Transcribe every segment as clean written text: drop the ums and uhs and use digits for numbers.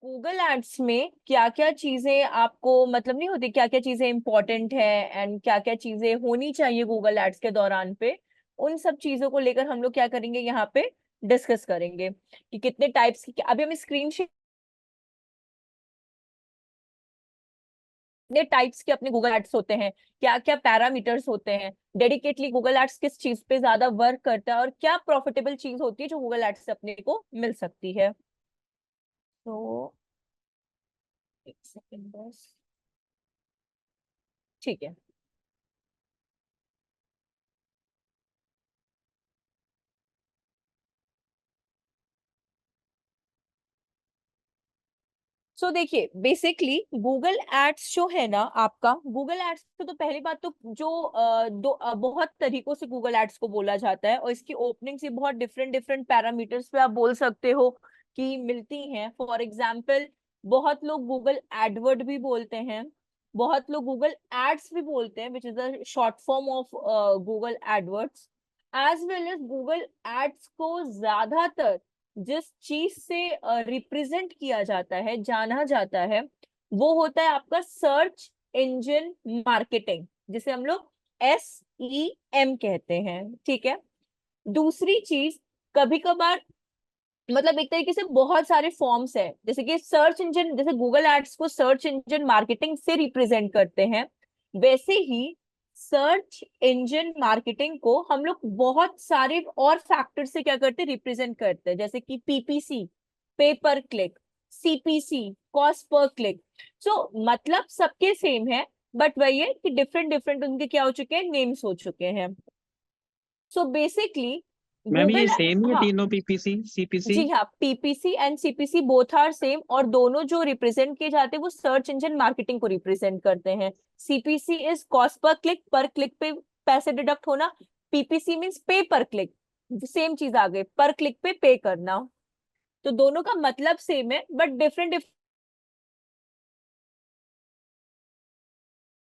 Google ads में क्या क्या चीजें आपको मतलब नहीं होती, क्या क्या चीजें इंपॉर्टेंट है एंड क्या क्या चीजें होनी चाहिए गूगल एड्स के दौरान पे, उन सब चीजों को लेकर हम लोग क्या करेंगे यहाँ पे डिस्कस करेंगे कि कितने टाइप्स की। अभी हम स्क्रीन शेयर, कितने टाइप्स के अपने गूगल एड्स होते हैं, क्या क्या पैरामीटर्स होते हैं, डेडिकेटली गूगल एड्स किस चीज पे ज्यादा वर्क करता है और क्या प्रॉफिटेबल चीज होती है जो गूगल एड्स से अपने को मिल सकती है। तो एक सेकेंड बस। ठीक है। सो देखिए, बेसिकली गूगल एड्स जो है ना आपका, गूगल एड्स तो पहली बात तो जो बहुत तरीकों से गूगल एड्स को बोला जाता है और इसकी ओपनिंग से बहुत डिफरेंट डिफरेंट पैरामीटर्स पे आप बोल सकते हो कि मिलती हैं। फॉर एग्जाम्पल, बहुत लोग गूगल एडवर्ड भी बोलते हैं, बहुत लोग गूगल एड्स भी बोलते हैं, which is a short form of Google AdWords. As well as Google Ads को ज्यादातर जिस चीज से रिप्रेजेंट किया जाता है, जाना जाता है, वो होता है आपका सर्च इंजन मार्केटिंग, जिसे हम लोग SEM कहते हैं। ठीक है। दूसरी चीज, कभी कभार मतलब एक तरीके से बहुत सारे फॉर्म्स है, जैसे कि सर्च इंजन, जैसे गूगल एड्स को सर्च इंजन मार्केटिंग से रिप्रेजेंट करते हैं, वैसे ही सर्च इंजन मार्केटिंग को हम लोग बहुत सारे और फैक्टर से क्या करते हैं, रिप्रेजेंट करते हैं, जैसे कि PPC, pay per click, CPC, cost per click. So मतलब सबके सेम है, बट वही है कि डिफरेंट डिफरेंट उनके क्या हो चुके हैं, नेम्स हो चुके हैं। सो बेसिकली मैम ये गूगल, सेम ही है हाँ तीनों, PPC CPC? जी हाँ, PPC and CPC both are same, और दोनों जो रिप्रेजेंट किए जाते हैं वो सर्च इंजन मार्केटिंग को रिप्रेजेंट करते हैं। CPC इज कॉस्ट पर क्लिक पे पैसे डिडक्ट होना। PPC मीन्स पे पर क्लिक, सेम चीज आ गई, पर क्लिक पे पे करना। तो दोनों का मतलब सेम है, बट डिफरेंट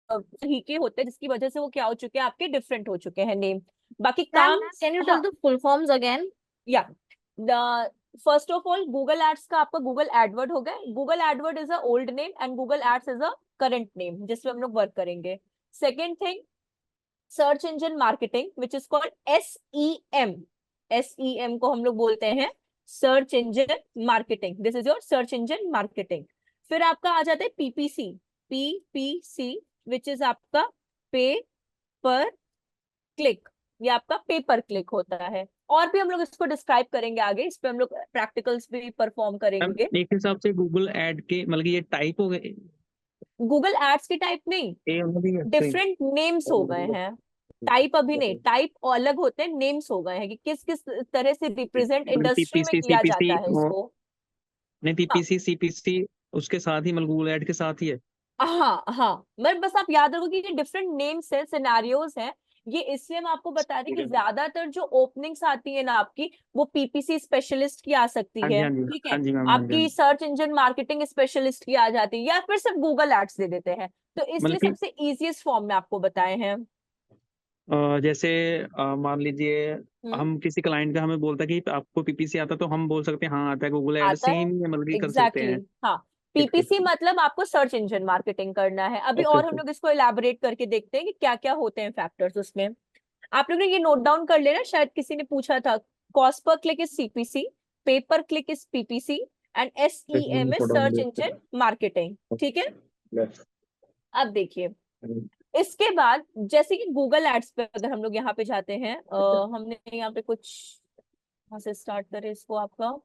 तरीके होते हैं, जिसकी वजह से वो क्या हो चुके हैं, आपके डिफरेंट हो चुके हैं नेम। बाकी Ma'am, काम, can you tell हाँ, the full forms again? या first of all Google Ads का आपका गूगल एडवर्ड हो गया। Google AdWord is a old name and Google Ads is a current name जिसपे हम लोग वर्क करेंगे। Second thing, search engine marketing which is called SEM। SEM को हम लोग बोलते हैं search engine marketing, this is your search engine marketing. फिर आपका आ जाता है PPC विच इज आपका पे पर क्लिक, ये आपका पेपर क्लिक होता है। और भी हम लोग इसको डिस्क्राइब करेंगे आगे, इस पे हम लोग प्रैक्टिकल्स भी परफॉर्म मैम करेंगे। एक हिसाब से गूगल ऐड के मतलब कि ये टाइप हो गए, गूगल एड्स की टाइप नहीं, ये उन्होंने भी है same। डिफरेंट नेम्स हो गए हैं। टाइप अभी नहीं, टाइप अलग होते हैं, नेम्स हो गए हैं कि किस किस तरह से रिप्रेजेंट मतलब इंडस्ट्री में PPC किया CPC जाता है इसको। नहीं, हाँ PPC CPC उसके साथ ही मतलब गूगल ऐड के साथ ही है। हाँ हाँ, मैं बस आप याद रखो कि ये डिफरेंट नेम्स है, सिनेरियोज हैं। ये इसलिए हम आपको बता रहे कि ज्यादातर जो ओपनिंग्स आती है ना आपकी, वो PPC स्पेशलिस्ट की आ सकती हाँ जी, है, हाँ जी, ठीक है। हाँ जी मैम, हाँ जी, हाँ आपकी जी। सर्च इंजन मार्केटिंग स्पेशलिस्ट की आ जाती है, या फिर सिर्फ गूगल एड्स दे देते हैं। तो मतलब इसलिए कि सबसे इजीएस्ट फॉर्म में आपको बताए हैं। जैसे मान लीजिए हम्म, हम किसी क्लाइंट का हमें बोलता है कि आपको PPC आता है, तो हम बोल सकते हैं हाँ आता है, गूगल ऐड आता है, सेम ही है, मतलब कि कर सकते एग्जैक्टली हैं। exactly, हाँ। ठीक ठीक PPC ठीक। मतलब आपको सर्च इंजन मार्केटिंग करना है। अभी ओके और हम ओके। लोग इसको इलाबोरेट करके देखते हैं कि क्या क्या होते हैं फैक्टर्स उसमें। आप लोग ने ये नोट डाउन कर लेना, शायद किसी ने पूछा था। Cost per click is CPC, पे per click is PPC and SEM is search engine marketing, ठीक है। अब देखिए, इसके बाद जैसे कि गूगल एड्स पे अगर हम लोग यहाँ पे जाते हैं, हमने यहाँ पे कुछ, यहाँ से स्टार्ट करें इसको, आपका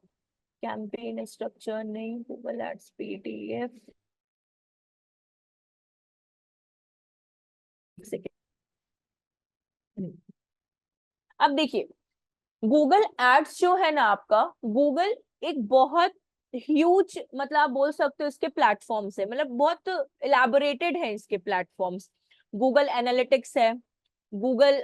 कैंपेन स्ट्रक्चर नहीं, गूगल एड्स PDF। अब देखिए, गूगल एड्स जो है ना आपका, गूगल एक बहुत ह्यूज, मतलब आप बोल सकते हो इसके प्लेटफॉर्म्स है, मतलब बहुत इलाबोरेटेड है इसके प्लेटफॉर्म्स। गूगल एनालिटिक्स है, गूगल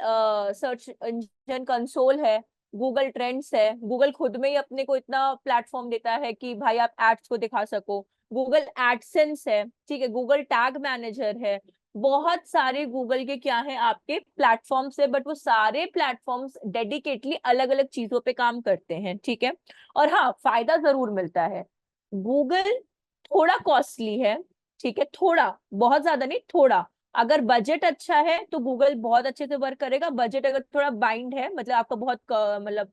सर्च इंजन कंसोल है, गूगल ट्रेंड्स है, गूगल खुद में ही अपने को इतना प्लेटफॉर्म देता है कि भाई आप एड्स को दिखा सको। गूगल एडसेंस है, ठीक है, गूगल टैग मैनेजर है। बहुत सारे गूगल के क्या है आपके प्लेटफॉर्म्स है, बट वो सारे प्लेटफॉर्म्स डेडिकेटली अलग अलग चीजों पे काम करते हैं, ठीक है। और हाँ, फायदा जरूर मिलता है। गूगल थोड़ा कॉस्टली है, ठीक है, थोड़ा, बहुत ज्यादा नहीं, थोड़ा। अगर बजट अच्छा है तो गूगल बहुत अच्छे से वर्क करेगा। बजट अगर थोड़ा बाइंड है, मतलब आपका बहुत मतलब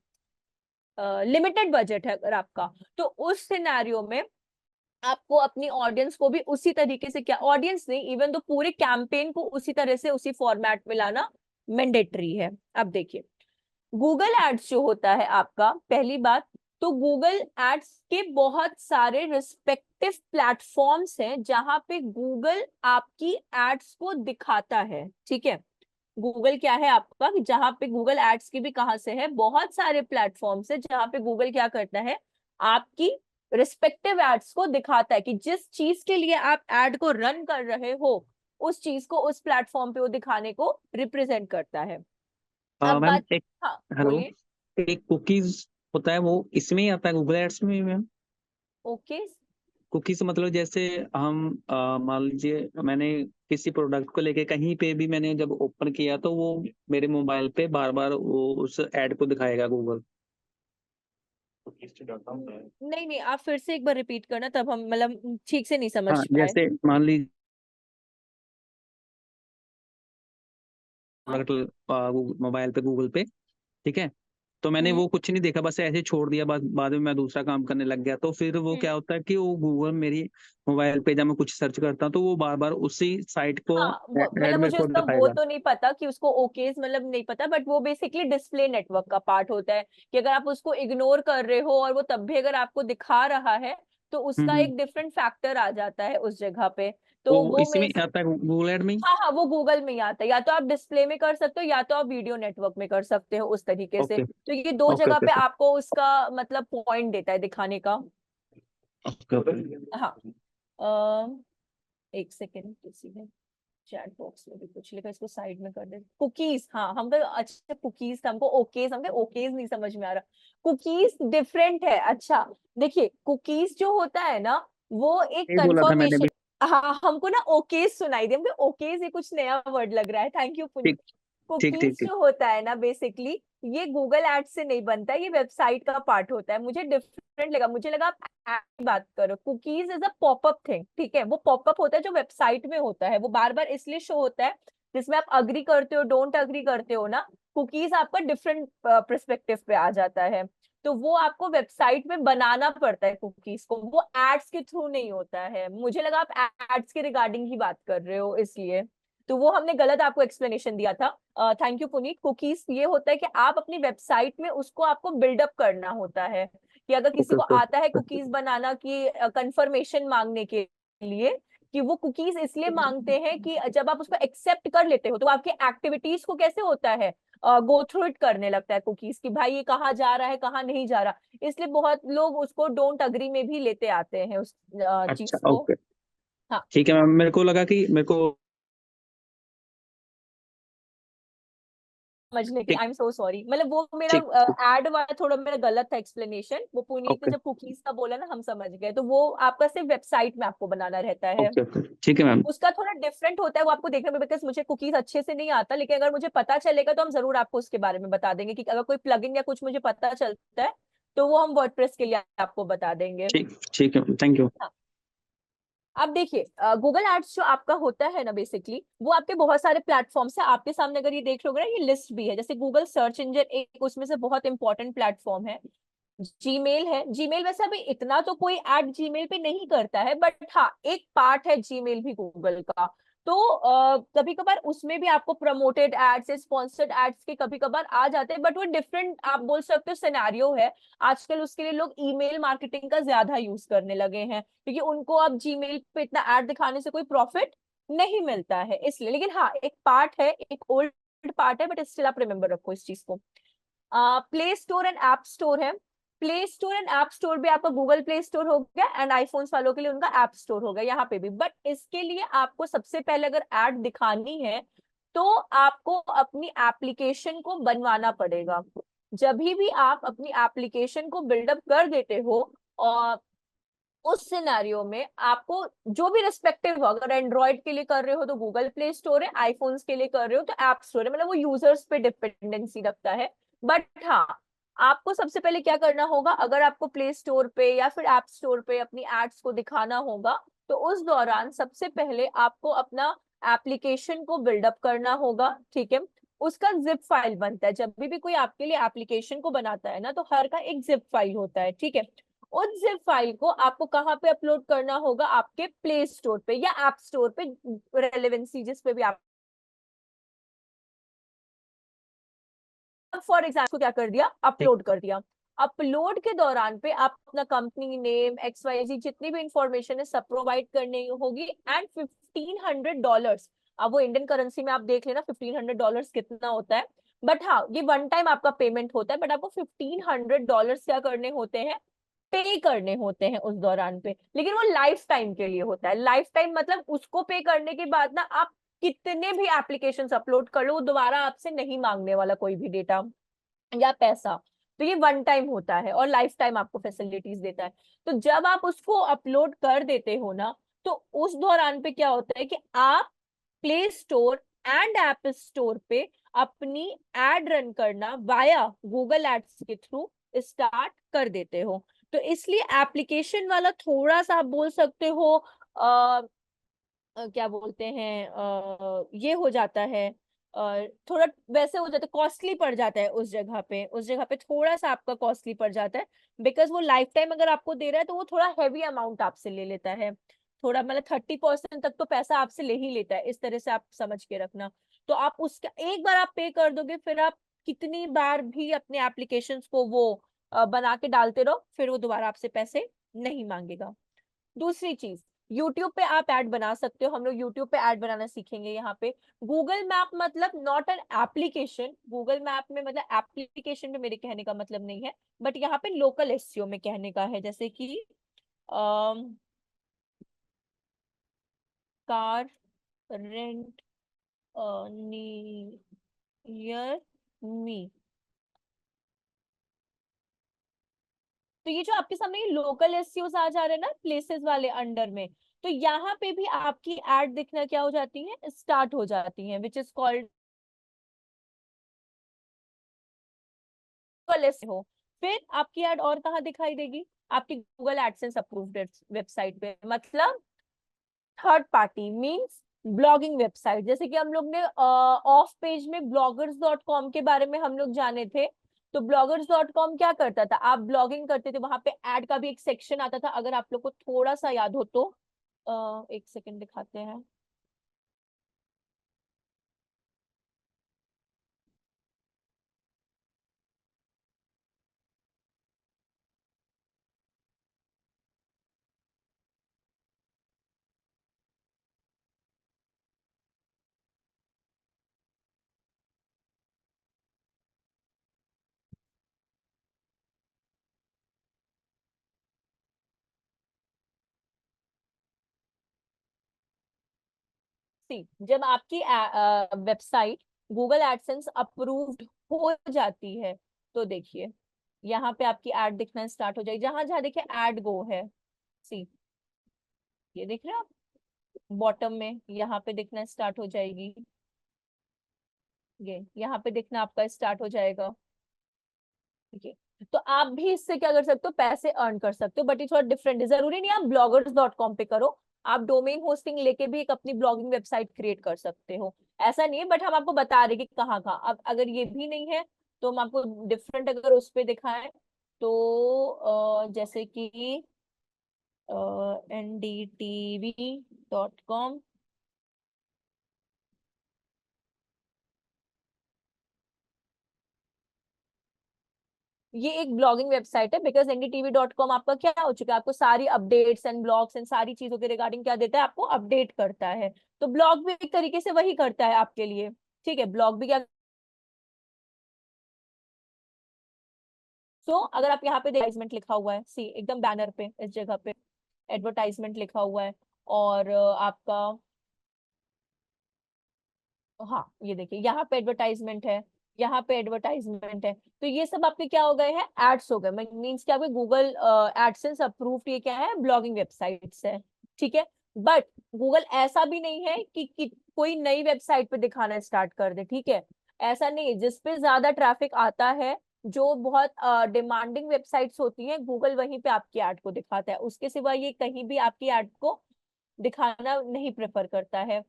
लिमिटेड बजट है अगर आपका, तो उस सिनेरियो में आपको अपनी ऑडियंस को भी उसी तरीके से, क्या ऑडियंस नहीं, इवन तो पूरे कैंपेन को उसी तरह से उसी फॉर्मेट में लाना मैंडेटरी है। अब देखिए, गूगल एड्स जो होता है आपका, पहली बात तो गूगल एड्स के बहुत सारे रिस्पेक्टिव प्लेटफॉर्म्स हैं जहां पे गूगल आपकी एड्स को दिखाता है, ठीक है। गूगल क्या है आपका, कि जहां पे गूगल एड्स की भी कहां से है, बहुत सारे प्लेटफॉर्म्स है जहां पे गूगल क्या करता है, आपकी रिस्पेक्टिव एड्स को दिखाता है कि जिस चीज के लिए आप एड को रन कर रहे हो, उस चीज को उस प्लेटफॉर्म पे वो दिखाने को रिप्रेजेंट करता है। अब मैम बात, एक, हाँ हेलो, बोलिए। एक कुकीज होता है, वो इसमें ही आता है गूगल एड्स में मैम? ओके। कुकीज मतलब जैसे हम मान लीजिए मैंने किसी प्रोडक्ट को लेके कहीं पे भी मैंने जब ओपन किया तो वो मेरे मोबाइल पे बार बार वो उस ऐड को दिखाएगा गूगल। नहीं नहीं, आप फिर से एक बार रिपीट करना, तब हम मतलब ठीक से नहीं समझ हाँ, पाए। जैसे मान लीजिए प्रोडक्ट मोबाइल पे गूगल पे, ठीक है, तो मैंने हम्म वो कुछ नहीं देखा, बस ऐसे ही छोड़ दिया, बाद में मैं दूसरा काम करने लग गया, तो फिर वो हम्म। क्या होता है कि वो गूगल मेरी मोबाइल पे जब मैं कुछ सर्च करता हूँ तो वो बार बार उसी साइट को हाँ ऐड मतलब मेरे मुझे को उसका वो दिखाएगा। तो नहीं पता कि उसको ओकेज मतलब नहीं पता, बट वो बेसिकली डिस्प्ले नेटवर्क का पार्ट होता है, कि अगर आप उसको इग्नोर कर रहे हो और वो तब भी अगर आपको दिखा रहा है, तो उसका हम्म। एक डिफरेंट फैक्टर आ जाता है उस जगह पे। तो वो वो इसमें आता है गूगल ऐड में ही? हाँ हाँ, वो गूगल में ही आता है, या तो आप डिस्प्ले में कर सकते हो या तो आप वीडियो नेटवर्क में कर सकते हो उस तरीके से। ओके तो ये दो ओके जगह ओके पे आपको उसका मतलब पॉइंट देता है दिखाने का। Okay okay. हाँ। एक सेकेंड, किसी ने चैट बॉक्स में भी कुछ लिखा, इसको साइड में कर दे। कुकीज, हाँ हम तो अच्छा कुकीज था, हमको ओकेज, हमको ओकेज नहीं समझ में आ रहा। कुकीज डिफरेंट है, अच्छा। देखिए, कुकीज जो होता है ना, वो एक यही बोला था मैंने कंफर्मेशन। भी। हाँ, हमको ना ओकेज सुनाई दे, हमको ओकेज ये कुछ नया वर्ड लग रहा है, थैंक यू पुनीत। ठीक ठीक ठीक कुकीज ठीक। जो होता है ना, बेसिकली ये गूगल एड से नहीं बनता है, ये वेबसाइट का पार्ट होता है। मुझे डिफरेंट लगा, मुझे लगा आप ऐड की बात करो। Cookies is a popup thing, ठीक है, वो पॉपअप होता है जो वेबसाइट में होता है, वो बार बार इसलिए शो होता है जिसमें आप अग्री करते हो, डोंट अग्री करते हो ना। कुकीज आपका डिफरेंट परस्पेक्टिव पे आ जाता है, तो वो आपको वेबसाइट में बनाना पड़ता है कुकीज को, वो एड्स के थ्रू नहीं होता है। मुझे लगा आप एड्स के रिगार्डिंग ही बात कर रहे हो, इसलिए तो वो हमने गलत आपको एक्सप्लेनेशन दिया था। Thank you Puneet. कुकीज ये होता है कि आप अपनी वेबसाइट में उसको आपको बिल्डअप करना होता है, कि अगर किसी ओके को ओके आता है ओके। कुकीज बनाना की कंफर्मेशन मांगने के लिए, कि वो कुकीज इसलिए मांगते हैं कि जब आप उसको एक्सेप्ट कर लेते हो तो आपकी एक्टिविटीज को कैसे होता है, गो थ्रू इट करने लगता है कुकीज, कि भाई ये कहाँ जा रहा है कहाँ नहीं जा रहा। इसलिए बहुत लोग उसको डोंट अग्री में भी लेते आते हैं उस अच्छा चीज को। ओके। हाँ, ठीक है मैम, मेरे को लगा कि मेरे को समझने के लिए ठीक आई एम सो सॉरी, मतलब वो मेरा ठीक ठीक। एड वाला थोड़ा मेरा गलत था एक्सप्लेनेशन। वो पुनीत ने ओके जब कुकीज का बोला ना, हम समझ गए, तो वो आपका सिर्फ वेबसाइट में आपको बनाना रहता है। ओके ओके ठीक है मैम। उसका थोड़ा डिफरेंट होता है, वो आपको देखने में, बिकॉज मुझे कुकीज अच्छे से नहीं आता, लेकिन अगर मुझे पता चलेगा तो हम जरूर आपको उसके बारे में बता देंगे, कि अगर कोई प्लगइन या कुछ मुझे पता चलता है तो वो हम वर्डप्रेस के लिए आपको बता देंगे। ठीक ठीक है, थैंक यू। हाँ। अब देखिए, गूगल एड्स जो आपका होता है ना, बेसिकली वो आपके बहुत सारे प्लेटफॉर्म्स है आपके सामने, अगर ये देख लोगे ना, ये लिस्ट भी है। जैसे गूगल सर्च इंजन एक उसमें से बहुत इंपॉर्टेंट प्लेटफॉर्म है। जीमेल है, जीमेल वैसे अभी इतना तो कोई ऐड जीमेल पे नहीं करता है, बट हाँ एक पार्ट है जीमेल भी गूगल का। तो कभी कभार उसमें भी आपको प्रमोटेड एड्स, स्पॉन्सर्ड एड्स के कभी कभार आ जाते हैं, बट वो डिफरेंट आप बोल सकते हो सिनेरियो है। आजकल उसके लिए लोग ईमेल मार्केटिंग का ज्यादा यूज करने लगे हैं, क्योंकि उनको अब जीमेल पे इतना ऐड दिखाने से कोई प्रॉफिट नहीं मिलता है, इसलिए। लेकिन हाँ एक पार्ट है, एक ओल्ड पार्ट है, बट स्टिल आप रिमेम्बर रखो इस चीज को। Play Store and App Store है। Play Store and App Store भी आपका गूगल प्ले स्टोर हो गया, एंड आईफोन्स वालों के लिए उनका ऐप स्टोर हो गया, यहाँ पे भी। बट इसके लिए आपको सबसे पहले अगर ऐड दिखानी है तो आपको अपनी एप्लीकेशन को बनवाना पड़ेगा। जब भी आप अपनी एप्लीकेशन को बिल्डअप कर देते हो, और उस सिनेरियो में आपको जो भी रिस्पेक्टिव हो, अगर एंड्रॉइड के लिए कर रहे हो तो गूगल प्ले स्टोर है, आईफोन्स के लिए कर रहे हो तो ऐप स्टोर है, मतलब वो यूजर्स पे डिपेंडेंसी रखता है। बट हाँ, आपको सबसे पहले क्या करना होगा, अगर आपको प्ले स्टोर पे या फिर ऐप स्टोर पे अपनी एड्स को दिखाना होगा, तो उस दौरान सबसे पहले आपको अपना एप्लीकेशन को बिल्डअप करना होगा, ठीक है। उसका जिप फाइल बनता है, जब भी कोई आपके लिए एप्लीकेशन को बनाता है ना, तो हर का एक जिप फाइल होता है, ठीक है। उस जिप फाइल को आपको कहाँ पे अपलोड करना होगा, आपके प्ले स्टोर पे या ऐप स्टोर पे, रेलेवेंसी जिस पे भी आप, फॉर एग्जाम्पल को क्या कर दिया, ठीक। अपलोड कर दिया। अपलोड के दौरान पे आप अपना कंपनी नेम XYZ जितनी भी इंफॉर्मेशन है सब प्रोवाइड करनी होगी, एंड $1500, अब वो इंडियन करेंसी में आप देख लेना $1500 कितना होता है, बट हाँ ये वन टाइम आपका पेमेंट होता है, बट आपको $1500 क्या करने होते हैं, पे करने होते हैं उस दौरान पे। लेकिन वो लाइफ टाइम के लिए होता है, लाइफ टाइम मतलब उसको पे करने के बाद ना आप कितने भी एप्लीकेशन अपलोड कर लो, वो दोबारा आपसे नहीं मांगने वाला कोई भी डेटा या पैसा। तो ये वन टाइम होता है और लाइफ टाइम आपको फैसिलिटीज देता है। तो जब आप उसको अपलोड कर देते हो ना, तो उस दौरान पे क्या होता है कि आप play Store and App store पे अपनी एड रन करना वाया गूगल एड्स के थ्रू स्टार्ट कर देते हो। तो इसलिए एप्लीकेशन वाला थोड़ा सा आप बोल सकते हो क्या बोलते हैं, ये हो जाता है, थोड़ा वैसे हो जाता है, कॉस्टली पड़ जाता है उस जगह पे, उस जगह पे थोड़ा सा आपका कॉस्टली पड़ जाता है, बिकॉज वो लाइफ टाइम अगर आपको दे रहा है तो वो थोड़ा हैवी अमाउंट आपसे ले लेता है, थोड़ा मतलब 30% तक तो पैसा आपसे ले ही लेता है, इस तरह से आप समझ के रखना। तो आप उसका एक बार आप पे कर दोगे, फिर आप कितनी बार भी अपने एप्लीकेशन को वो बना के डालते रहो, फिर वो दोबारा आपसे पैसे नहीं मांगेगा। दूसरी चीज, यूट्यूब पे आप ऐड बना सकते हो, हम लोग यूट्यूब पे ऐड बनाना सीखेंगे यहाँ पे। गूगल मैप मतलब not an application, Google map में मतलब एप्लीकेशन में मेरे कहने का मतलब नहीं है, बट यहाँ पे लोकल एसईओ में कहने का है, जैसे कि कार रेंट नियर मी। तो ये जो आपके सामने लोकल एसईओस आ जा रहे हैं ना प्लेसेस वाले अंडर में, तो यहाँ पे भी आपकी एड दिखना क्या हो जाती है, स्टार्ट हो जाती है, विच इज कॉल्ड लोकल एसईओ। फिर आपकी एड और कहाँ दिखाई देगी, आपकी गूगल एडसेंस अप्रूव्ड वेबसाइट पे, मतलब third party means blogging website. जैसे कि हम लोग ने ऑफ पेज में bloggers.com के बारे में हम लोग जाने थे, तो bloggers.com क्या करता था, आप ब्लॉगिंग करते थे, वहां पे एड का भी एक सेक्शन आता था, अगर आप लोग को थोड़ा सा याद हो तो एक सेकंड दिखाते हैं। सी, जब आपकी वेबसाइट गूगल एडसेंस अप्रूव्ड हो जाती है, तो देखिए यहाँ पे आपकी एड दिखना स्टार्ट हो जाएगी, जहां जहां देखिए एड गो है, सी ये देख रहे हैं आप, बॉटम में यहाँ पे दिखना स्टार्ट हो जाएगी, ये यहाँ पे दिखना आपका स्टार्ट हो जाएगा, ठीक है। तो आप भी इससे क्या कर सकते हो, पैसे अर्न कर सकते हो, बट ये थोड़ा डिफरेंट है, जरूरी नहीं आप bloggers.com पे करो, आप डोमेन होस्टिंग लेके भी एक अपनी ब्लॉगिंग वेबसाइट क्रिएट कर सकते हो, ऐसा नहीं है, बट हम आपको बता रहे कि कहाँ कहाँ। अब अगर ये भी नहीं है तो हम आपको डिफरेंट अगर उस पे दिखाएं, तो जैसे कि ndtv.com, ये एक ब्लॉगिंग वेबसाइट है, बिकॉज ndtv.com आपका क्या हो चुका है, आपको सारी अपडेट्स एंड ब्लॉग्स एंड सारी चीजों के रिगार्डिंग क्या देता है, आपको अपडेट करता है। तो ब्लॉग भी एक तरीके से वही करता है आपके लिए, ठीक है, ब्लॉग भी क्या। सो अगर आप यहाँ पे एडवर्टाइजमेंट लिखा हुआ है, सी एकदम बैनर पे इस जगह पे एडवर्टाइजमेंट लिखा हुआ है, और आपका, हाँ ये देखिए यहाँ पे एडवर्टाइजमेंट है, यहाँ पे एडवर्टाइजमेंट है, तो ये सब आपके क्या हो गए हैं, एड्स हो गए, मीन्स क्या, गूगल एडसेंस अप्रूव्ड ये क्या है, ब्लॉगिंग वेबसाइट्स है, ठीक है। बट गूगल ऐसा भी नहीं है कि कोई नई वेबसाइट पे दिखाना स्टार्ट कर दे, ठीक है, ऐसा नहीं है, जिसपे ज्यादा ट्रैफिक आता है जो बहुत डिमांडिंग वेबसाइट्स होती हैं, गूगल वहीं पे आपकी ऐड को दिखाता है, उसके सिवा ये कहीं भी आपकी ऐड को दिखाना नहीं प्रेफर करता है।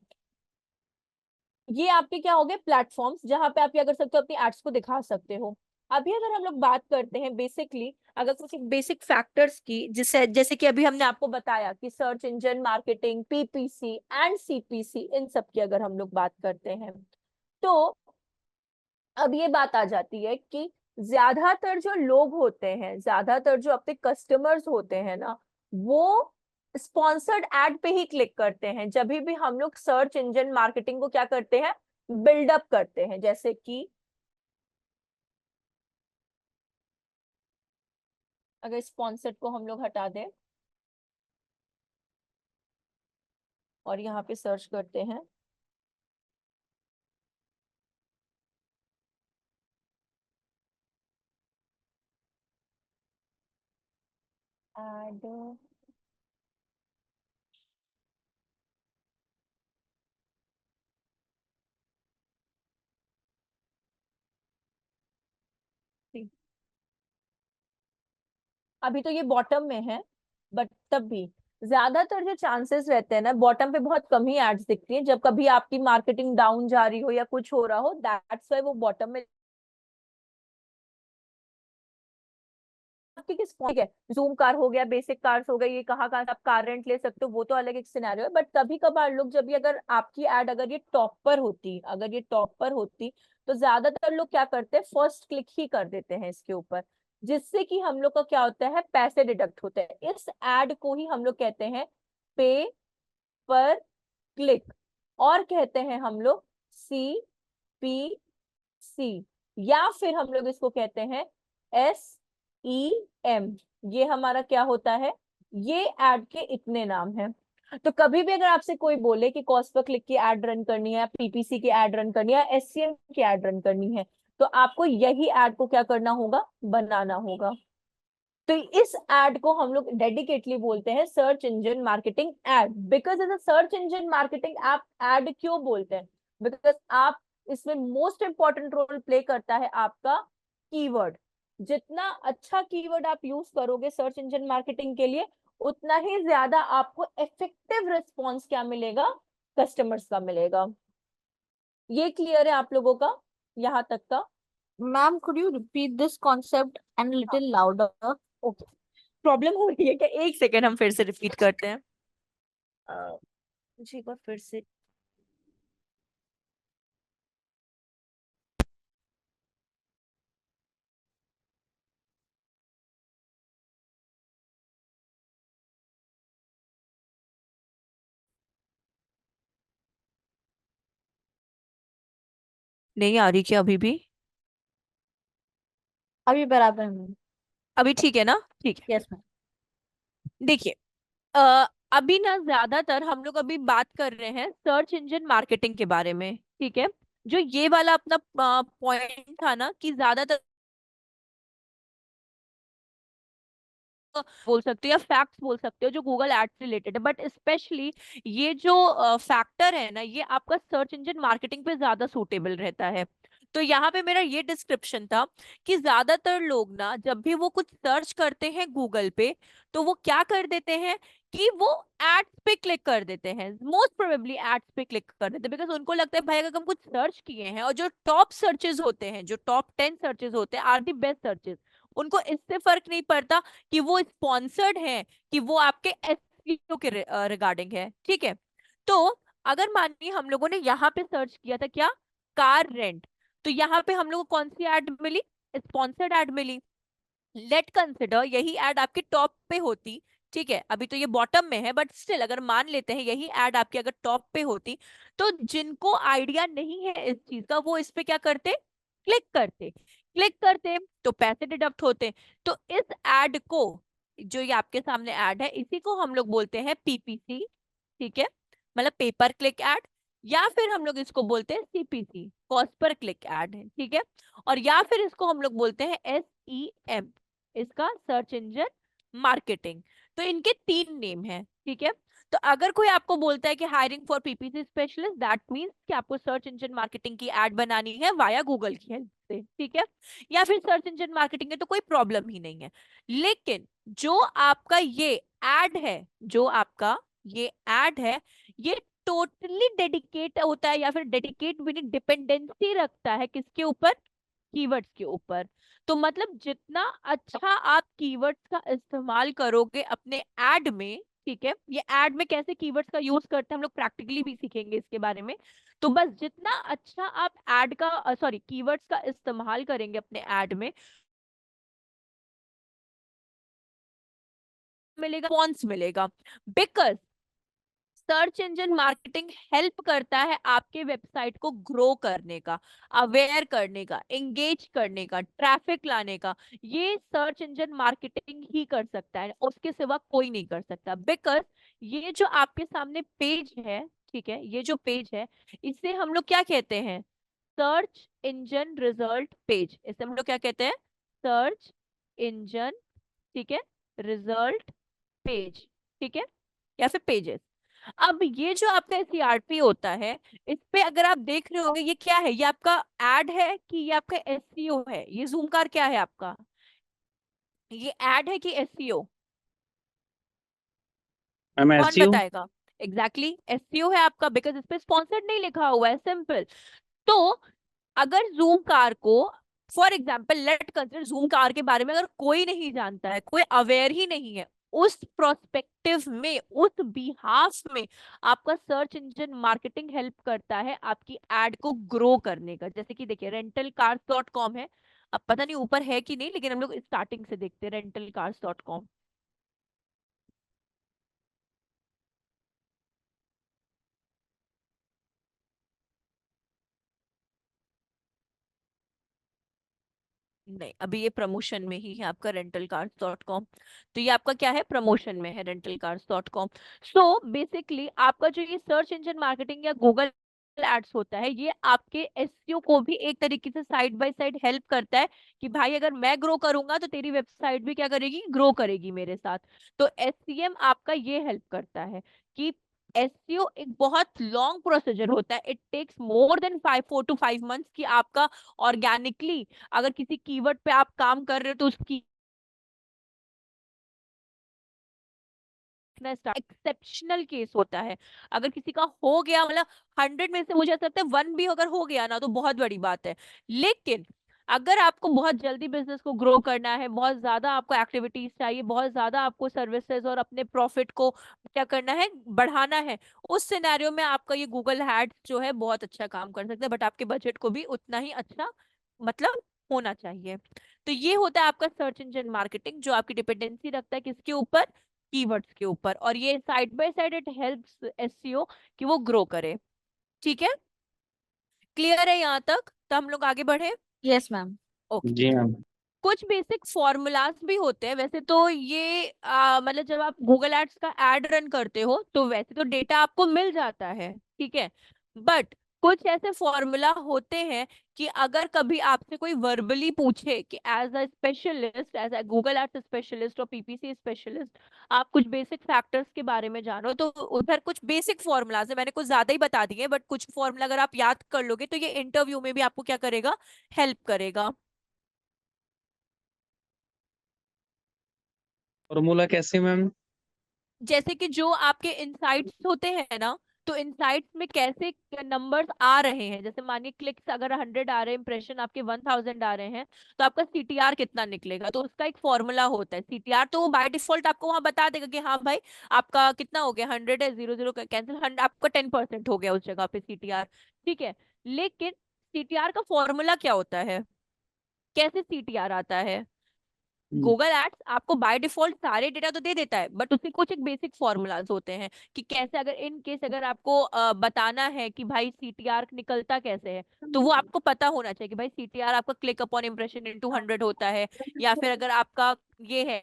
ये आपके क्या हो गए प्लेटफॉर्म्स, जहां पे आप क्या कर सकते हो, अपनी एड्स को दिखा सकते हो। अभी अगर हम लोग बात करते हैं बेसिकली, अगर कुछ बेसिक फैक्टर्स की, जिससे जैसे कि अभी हमने आपको बताया कि search engine marketing, PPC and CPC, इन सब की अगर हम लोग बात करते हैं, तो अब ये बात आ जाती है कि ज्यादातर जो लोग होते हैं, ज्यादातर जो अपने कस्टमर्स होते हैं ना, वो स्पॉन्सर्ड एड पे ही क्लिक करते हैं जब भी हम लोग सर्च इंजन मार्केटिंग को क्या करते हैं, बिल्डअप करते हैं। जैसे कि अगर स्पॉन्सर्ड को हम लोग हटा दें और यहाँ पे सर्च करते हैं, एड, अभी तो ये बॉटम में है, बट तब भी ज्यादातर जो चांसेस रहते हैं ना, बॉटम पे बहुत कम ही एड्स दिखती हैं, जब कभी आपकी मार्केटिंग डाउन जा रही हो या कुछ हो रहा हो, दैट्स वाई वो बॉटम में। आपकी किस ठीक है, जूम कार हो गया, बेसिक कार्स हो गई, ये कहाँ कहाँ से आप कार रेंट ले सकते हो, वो तो अलग एक सिनेरियो है। बट कभी कभार लोग जब भी, अगर आपकी एड अगर ये टॉप पर होती, अगर ये टॉप पर होती, तो ज्यादातर लोग क्या करते हैं, फर्स्ट क्लिक ही कर देते हैं इसके ऊपर, जिससे कि हम लोग का क्या होता है, पैसे डिडक्ट होते हैं। इस एड को ही हम लोग कहते हैं पे पर क्लिक, और कहते हैं हम लोग CPC, या फिर हम लोग इसको कहते हैं SEM। ये हमारा क्या होता है, ये एड के इतने नाम हैं। तो कभी भी अगर आपसे कोई बोले कि कॉस्ट पर क्लिक की एड रन करनी है, पीपीसी की एड रन करनी है, SCM की एड रन करनी है, तो आपको यही एड को क्या करना होगा, बनाना होगा। तो इस एड को हम लोग डेडिकेटली बोलते हैं search engine marketing ad. Because as a search engine marketing app ad क्यों बोलते हैं, बिकॉज आप इसमें मोस्ट इंपॉर्टेंट रोल प्ले करता है आपका कीवर्ड। जितना अच्छा कीवर्ड आप यूज करोगे सर्च इंजन मार्केटिंग के लिए, उतना ही ज्यादा आपको इफेक्टिव रिस्पॉन्स क्या मिलेगा, कस्टमर्स का मिलेगा। ये क्लियर है आप लोगों का यहाँ तक का? Ma'am, could you repeat this concept and a little louder? Okay, problem हो रही है क्या, एक सेकेंड हम फिर से रिपीट करते हैं। मुझे एक बार फिर से, नहीं आ रही क्या अभी भी? अभी बराबर में। अभी ठीक है ना? ठीक है। Yes, ma'am. देखिए, अभी ना ज्यादातर हम लोग अभी बात कर रहे हैं सर्च इंजन मार्केटिंग के बारे में, ठीक है। जो ये वाला अपना पॉइंट था ना कि ज्यादातर बोल सकते हो या फैक्ट्स बोल सकते हो जो गूगल एड्स रिलेटेड है, बट स्पेशली ये जो फैक्टर है ना, ये आपका सर्च इंजन मार्केटिंग पे ज्यादा सूटेबल रहता है। तो यहाँ पे मेरा ये डिस्क्रिप्शन था कि ज्यादातर लोग ना जब भी वो कुछ सर्च करते हैं गूगल पे, तो वो क्या कर देते हैं कि वो एड्स पे क्लिक कर देते हैं, मोस्ट प्रोबेबली एड्स पे क्लिक कर देते हैं, बिकॉज उनको लगता है भाई अगर हम कुछ सर्च किए हैं और जो टॉप सर्चेज होते हैं, जो टॉप 10 सर्चेज होते हैं आर दी बेस्ट सर्चेज, उनको इससे फर्क नहीं पड़ता कि वो स्पॉन्सर्ड है, कि वो आपके एसईओ के रिगार्डिंग है, ठीक है। तो अगर मानिए हम लोगों ने यहाँ पे सर्च किया था क्या, कार रेंट, तो यहाँ पे हम लोग को कौन सी एड मिली, स्पॉन्सर्ड एड मिली। लेट कंसिडर यही एड आपके टॉप पे होती, ठीक है, अभी तो ये बॉटम में है, बट स्टिल अगर मान लेते हैं यही एड आपकी अगर टॉप पे होती, तो जिनको आइडिया नहीं है इस चीज का, वो इस पे क्या करते, क्लिक करते, क्लिक करते तो पैसे डिडक्ट होते। तो इस एड को, जो ये आपके सामने एड है, इसी को हम लोग बोलते हैं पीपीसी, ठीक है, मतलब पेपर क्लिक एड, या फिर हम लोग इसको बोलते हैं CPC, cost per click ad है, ठीक है। और या फिर इसको हम लोग बोलते हैं SEM, इसका सर्च इंजन मार्केटिंग। तो इनके तीन नेम हैं, ठीक है। तो अगर कोई आपको बोलता है कि hiring for PPC specialist, that means कि आपको सर्च इंजन मार्केटिंग की एड बनानी है वाया गूगल की हेल्प से, ठीक है, या फिर सर्च इंजन मार्केटिंग है तो कोई प्रॉब्लम ही नहीं है। लेकिन जो आपका ये एड है, जो आपका ये एड है, ये टोटली डेडिकेट होता है, या फिर डेडिकेट भी नहीं, डिपेंडेंसी रखता है किसके ऊपर? कीवर्ड्स के ऊपर। तो मतलब जितना अच्छा आप कीवर्ड्स का इस्तेमाल करोगे अपने एड में, ठीक है, ये एड में कैसे कीवर्ड्स का यूज करते हैं हम लोग प्रैक्टिकली भी सीखेंगे इसके बारे में। तो बस जितना अच्छा आप एड का सॉरी कीवर्ड्स का इस्तेमाल करेंगे अपने एड में, मिलेगा पॉइंट्स मिलेगा। Because search engine marketing help करता है आपके वेबसाइट को ग्रो करने का, अवेयर करने का, एंगेज करने का, ट्रैफिक लाने का। ये सर्च इंजन मार्केटिंग ही कर सकता है, उसके सिवा कोई नहीं कर सकता। बिकॉज ये जो आपके सामने पेज है, ठीक है, ये जो पेज है, इसे हम लोग क्या कहते हैं? Search engine result page. इसे हम लोग क्या कहते हैं? सर्च इंजन, ठीक है, रिजल्ट पेज, ठीक है, या फिर पेजेस। अब ये जो आपका सीआरपी होता है, इस पे अगर आप देख रहे होंगे, ये क्या है? ये आपका एड है कि ये आपका एसईओ है? ये जूम कार क्या है आपका? ये एड है कि एसईओ? मैम कौन एसईओ। बताएगा? एग्जैक्टली एसईओ है आपका, बिकॉज इस पे स्पॉन्सर्ड नहीं लिखा हुआ है, सिंपल। तो अगर जूम कार को, for example let consider zoom car के बारे में अगर कोई नहीं जानता है, कोई अवेयर ही नहीं है, उस प्रोस्पेक्टिव में, उस बिहाफ में आपका सर्च इंजन मार्केटिंग हेल्प करता है आपकी एड को ग्रो करने का। जैसे कि देखिए rentalcars.com है, अब पता नहीं ऊपर है कि नहीं, लेकिन हम लोग स्टार्टिंग से देखते हैं rentalcars.com। नहीं, अभी ये प्रमोशन में ही है आपका rentalcars.com। तो ये आपका क्या है? प्रमोशन में है rentalcars.com। सो बेसिकली आपका जो ये सर्च इंजन मार्केटिंग या गूगल एड्स होता है, ये आपके एसईओ को भी एक तरीके से साइड बाय साइड हेल्प करता है कि भाई अगर मैं ग्रो करूंगा तो तेरी वेबसाइट भी क्या करेगी? ग्रो करेगी मेरे साथ। तो एसईएम आपका ये हेल्प करता है कि एसईओ एक बहुत लॉन्ग प्रोसीजर होता है, it takes more than 4 to 5 months कि आपका ऑर्गेनिकली, अगर किसी कीवर्ड पे आप काम कर रहे हो तो उसकी एक्सेप्शनल केस होता है। अगर किसी का हो गया, मतलब 100 में से मुझे ऐसा लगता है 1 भी अगर हो गया ना तो बहुत बड़ी बात है। लेकिन अगर आपको बहुत जल्दी बिजनेस को ग्रो करना है, बहुत ज्यादा आपको एक्टिविटीज चाहिए, बहुत ज्यादा आपको सर्विसेज और अपने प्रॉफिट को क्या करना है? बढ़ाना है, उस सिनेरियो में आपका ये गूगल एड्स जो है बहुत अच्छा काम कर सकता है, बट आपके बजट को भी उतना ही अच्छा मतलब होना चाहिए। तो ये होता है आपका सर्च इंजन मार्केटिंग, जो आपकी डिपेंडेंसी रखता है किसके ऊपर? कीवर्ड्स के ऊपर। और ये side by side it helps SEO कि वो ग्रो करे। ठीक है, क्लियर है यहाँ तक? तो हम लोग आगे बढ़े। Yes, ma'am. ओके। जी मैम। कुछ बेसिक फॉर्मूलाज भी होते हैं वैसे तो ये मतलब जब आप गूगल एड्स का एड रन करते हो तो वैसे तो डेटा आपको मिल जाता है, ठीक है, बट कुछ ऐसे फॉर्मूला होते हैं कि अगर कभी आपसे कोई वर्बली पूछे कि as a specialist, as a Google Ads specialist और पीपीसी स्पेशलिस्ट, आप कुछ बेसिक फैक्टर्स के बारे में जानो, तो उधर कुछ बेसिक फॉर्मूलाज है, मैंने कुछ ज्यादा ही बता दिए, बट कुछ फॉर्मूला अगर आप याद कर लोगे तो ये इंटरव्यू में भी आपको क्या करेगा? हेल्प करेगा। फॉर्मूला कैसे मैम? जैसे कि जो आपके इनसाइट्स होते हैं ना, तो इनसाइट्स में कैसे नंबर्स आ रहे हैं, जैसे मानिए क्लिक्स अगर 100 आ रहे हैं, इंप्रेशन आपके 1000 आ रहे हैं, तो आपका सीटीआर कितना निकलेगा? तो उसका एक फॉर्मूला होता है सीटीआर, तो वो बाय डिफॉल्ट आपको वहां बता देगा कि हाँ भाई आपका कितना हो गया, 100 है, 00 कैंसिल, 100 आपका 10% हो गया उस जगह पे सीटीआर। ठीक है, लेकिन सीटीआर का फॉर्मूला क्या होता है? कैसे सीटीआर आता है? गूगल एड्स आपको बाय डिफॉल्ट सारे डेटा तो दे देता है, बट उसके कुछ एक बेसिक फॉर्मूलाज होते हैं कि कैसे, अगर इन केस अगर आपको बताना है कि भाई सीटीआर निकलता कैसे है, तो वो आपको पता होना चाहिए कि भाई सीटीआर आपका क्लिक अपॉन इम्प्रेशन इनटू 100 होता है, या फिर अगर आपका ये है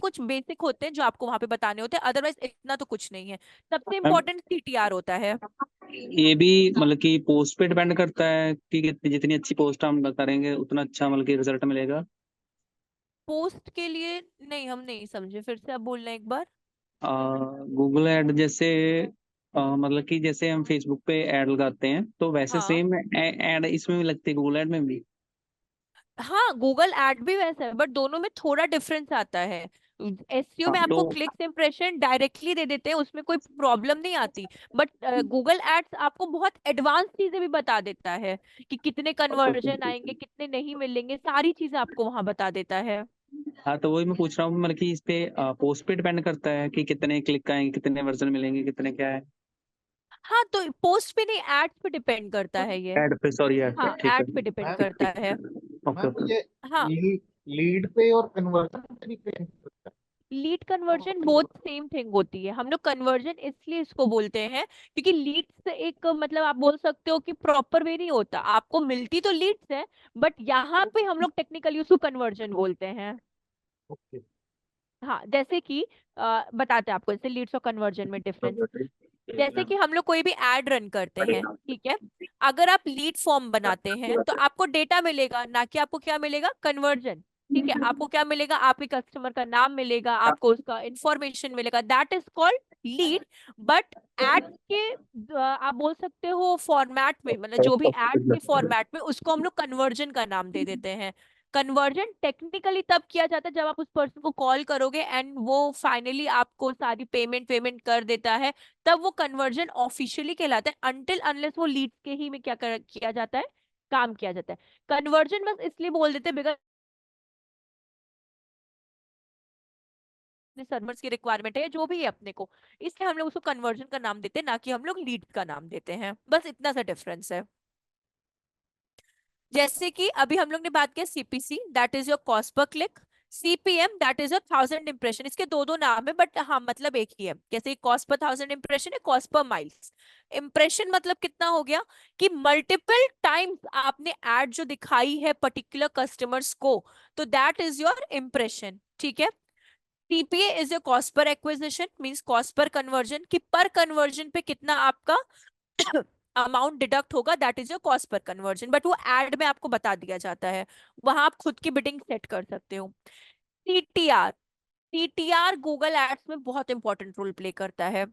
कुछ बेसिक होते हैं जो आपको वहां पे बताने होते हैं, अदरवाइज इतना तो कुछ नहीं है। सबसे मैम इंपॉर्टेंट सीटीआर होता है। ये भी मतलब कि पोस्ट पे डिपेंड करता है कि जितनी अच्छी पोस्ट हम करेंगे उतना अच्छा मतलब कि रिजल्ट मिलेगा। पोस्ट के लिए नहीं, हम नहीं समझे, फिर से आप बोलना एक बार। गूगल ऐड जैसे मतलब कि जैसे हम फेसबुक पे ऐड लगाते हैं तो वैसे हाँ सेम ऐड इसमें भी लगती है गूगल ऐड में भी। हाँ, गूगल एड भी वैसा है, बट दोनों में थोड़ा डिफरेंस आता है। एसईओ हाँ में तो आपको क्लिक्स इंप्रेशन डायरेक्टली दे देते हैं, उसमें कोई प्रॉब्लम नहीं आती। बट गूगल एड्स आपको बहुत एडवांस चीजें भी बता देता है कि कितने कन्वर्जन आएंगे, कितने नहीं मिलेंगे, सारी चीजें आपको वहां बता देता है। हाँ तो वही मैं पूछ रहा हूँ मतलब कि इस पे पोस्ट पे डिपेंड करता है कि कितने क्लिक आएंगे, कितने वर्जन मिलेंगे, कितने क्या है। हाँ, तो पोस्ट पे नहीं, एड्स पे डिपेंड करता है ये। ऐड पे, सॉरी ऐड पे, हाँ, ठीक है। एड पे डिपेंड मैम करता है। Okay ma'am okay. ये हाँ, लीड पे और कन्वर्जन पे भी पे करता lead conversion both same thing होती है। हम लोग कन्वर्जन इसलिए इसको बोलते हैं क्योंकि लीड से एक मतलब आप बोल सकते हो कि प्रॉपर वे नहीं होता, आपको मिलती तो लीड्स है, बट यहाँ पे हम लोग टेक्निकली उसको कन्वर्जन बोलते हैं। ओके। हाँ, जैसे कि बताते हैं आपको जैसे लीड्स और कन्वर्जन में डिफरेंस। जैसे कि हम लोग कोई भी एड रन करते हैं, ठीक है, अगर आप लीड फॉर्म बनाते हैं तो आपको डेटा मिलेगा, ना कि आपको क्या मिलेगा, कन्वर्जन। ठीक है, आपको क्या मिलेगा, आपके कस्टमर का नाम मिलेगा, आपको उसका इंफॉर्मेशन मिलेगा, that is called lead. But ad के आप बोल सकते हो फॉर्मेट में, मतलब जो भी एड के फॉर्मेट में, उसको हम लोग कन्वर्जन का नाम दे देते हैं। कन्वर्जन टेक्निकली तब किया जाता है जब आप उस पर्सन को कॉल करोगे एंड वो फाइनली आपको सारी पेमेंट पेमेंट कर देता है, तब वो कन्वर्जन ऑफिशियली कहलाता है। अनटिल अनलेस वो लीड के ही में किया जाता है, काम किया जाता है। कन्वर्जन बस इसलिए बोल देते हैं बिकॉज सर्वर्स की रिक्वायरमेंट है, जो भी है अपने को, इसलिए हम लोग उसको कन्वर्जन का नाम देते हैं, ना कि हम लोग लीड का नाम देते हैं। बस इतना सा डिफरेंस है। जैसे कि अभी हम लोग ने बात किया CPC, that is your cost per click. CPM that is your 1000 impression. इसके दो दो नाम है बट हाँ मतलब एक ही है। जैसे कॉस्ट पर 1000 इंप्रेशन है, कॉस्ट पर माइल्स। इंप्रेशन मतलब कितना हो गया कि मल्टीपल टाइम्स आपने एड जो दिखाई है पर्टिकुलर कस्टमर्स को, तो दैट इज योर इंप्रेशन। ठीक है। TPA is your cost per acquisition, means cost per conversion, कि पर कन्वर्जन पे कितना आपका अमाउंट डिडक्ट होगा, that is your cost per conversion. But वो एड में आपको बता दिया जाता है, वहां आप खुद की बिडिंग सेट कर सकते हो। सीटीआर, सीटीआर गूगल एड्स में बहुत इंपॉर्टेंट रोल प्ले करता है।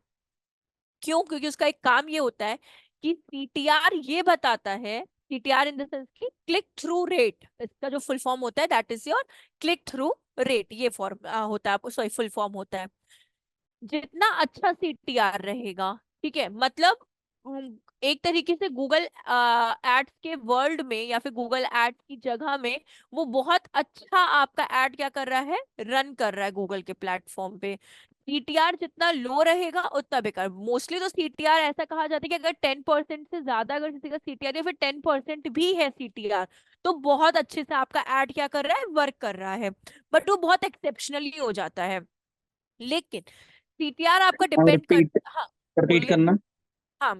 क्यों? क्योंकि उसका एक काम ये होता है कि सीटीआर ये बताता है, सीटीआर इन द सेंस की क्लिक थ्रू रेट, इसका जो फुल फॉर्म होता है that is your click through rate, ये फॉर्म होता है, सॉरी फुल फॉर्म होता है। जितना अच्छा सीटीआर रहेगा, ठीक है, मतलब एक तरीके से गूगल एड्स के वर्ल्ड में या फिर गूगल एड्स की जगह में वो बहुत अच्छा आपका एड क्या कर रहा है, रन कर रहा है गूगल के प्लेटफॉर्म पे। सीटीआर जितना लो रहेगा उतना बेकार। मोस्टली तो सीटीआर ऐसा कहा जाता है कि अगर 10% से ज्यादा अगर किसी का सीटीआर या फिर 10% भी है सीटीआर, तो बहुत अच्छे से आपका एड क्या कर रहा है, वर्क कर रहा है। बट वो बहुत एक्सेप्शनली हो जाता है। लेकिन सीटीआर आपका और डिपेंड कर, रिपीट, हाँ रिपीट बोलिए। करना। हाँ,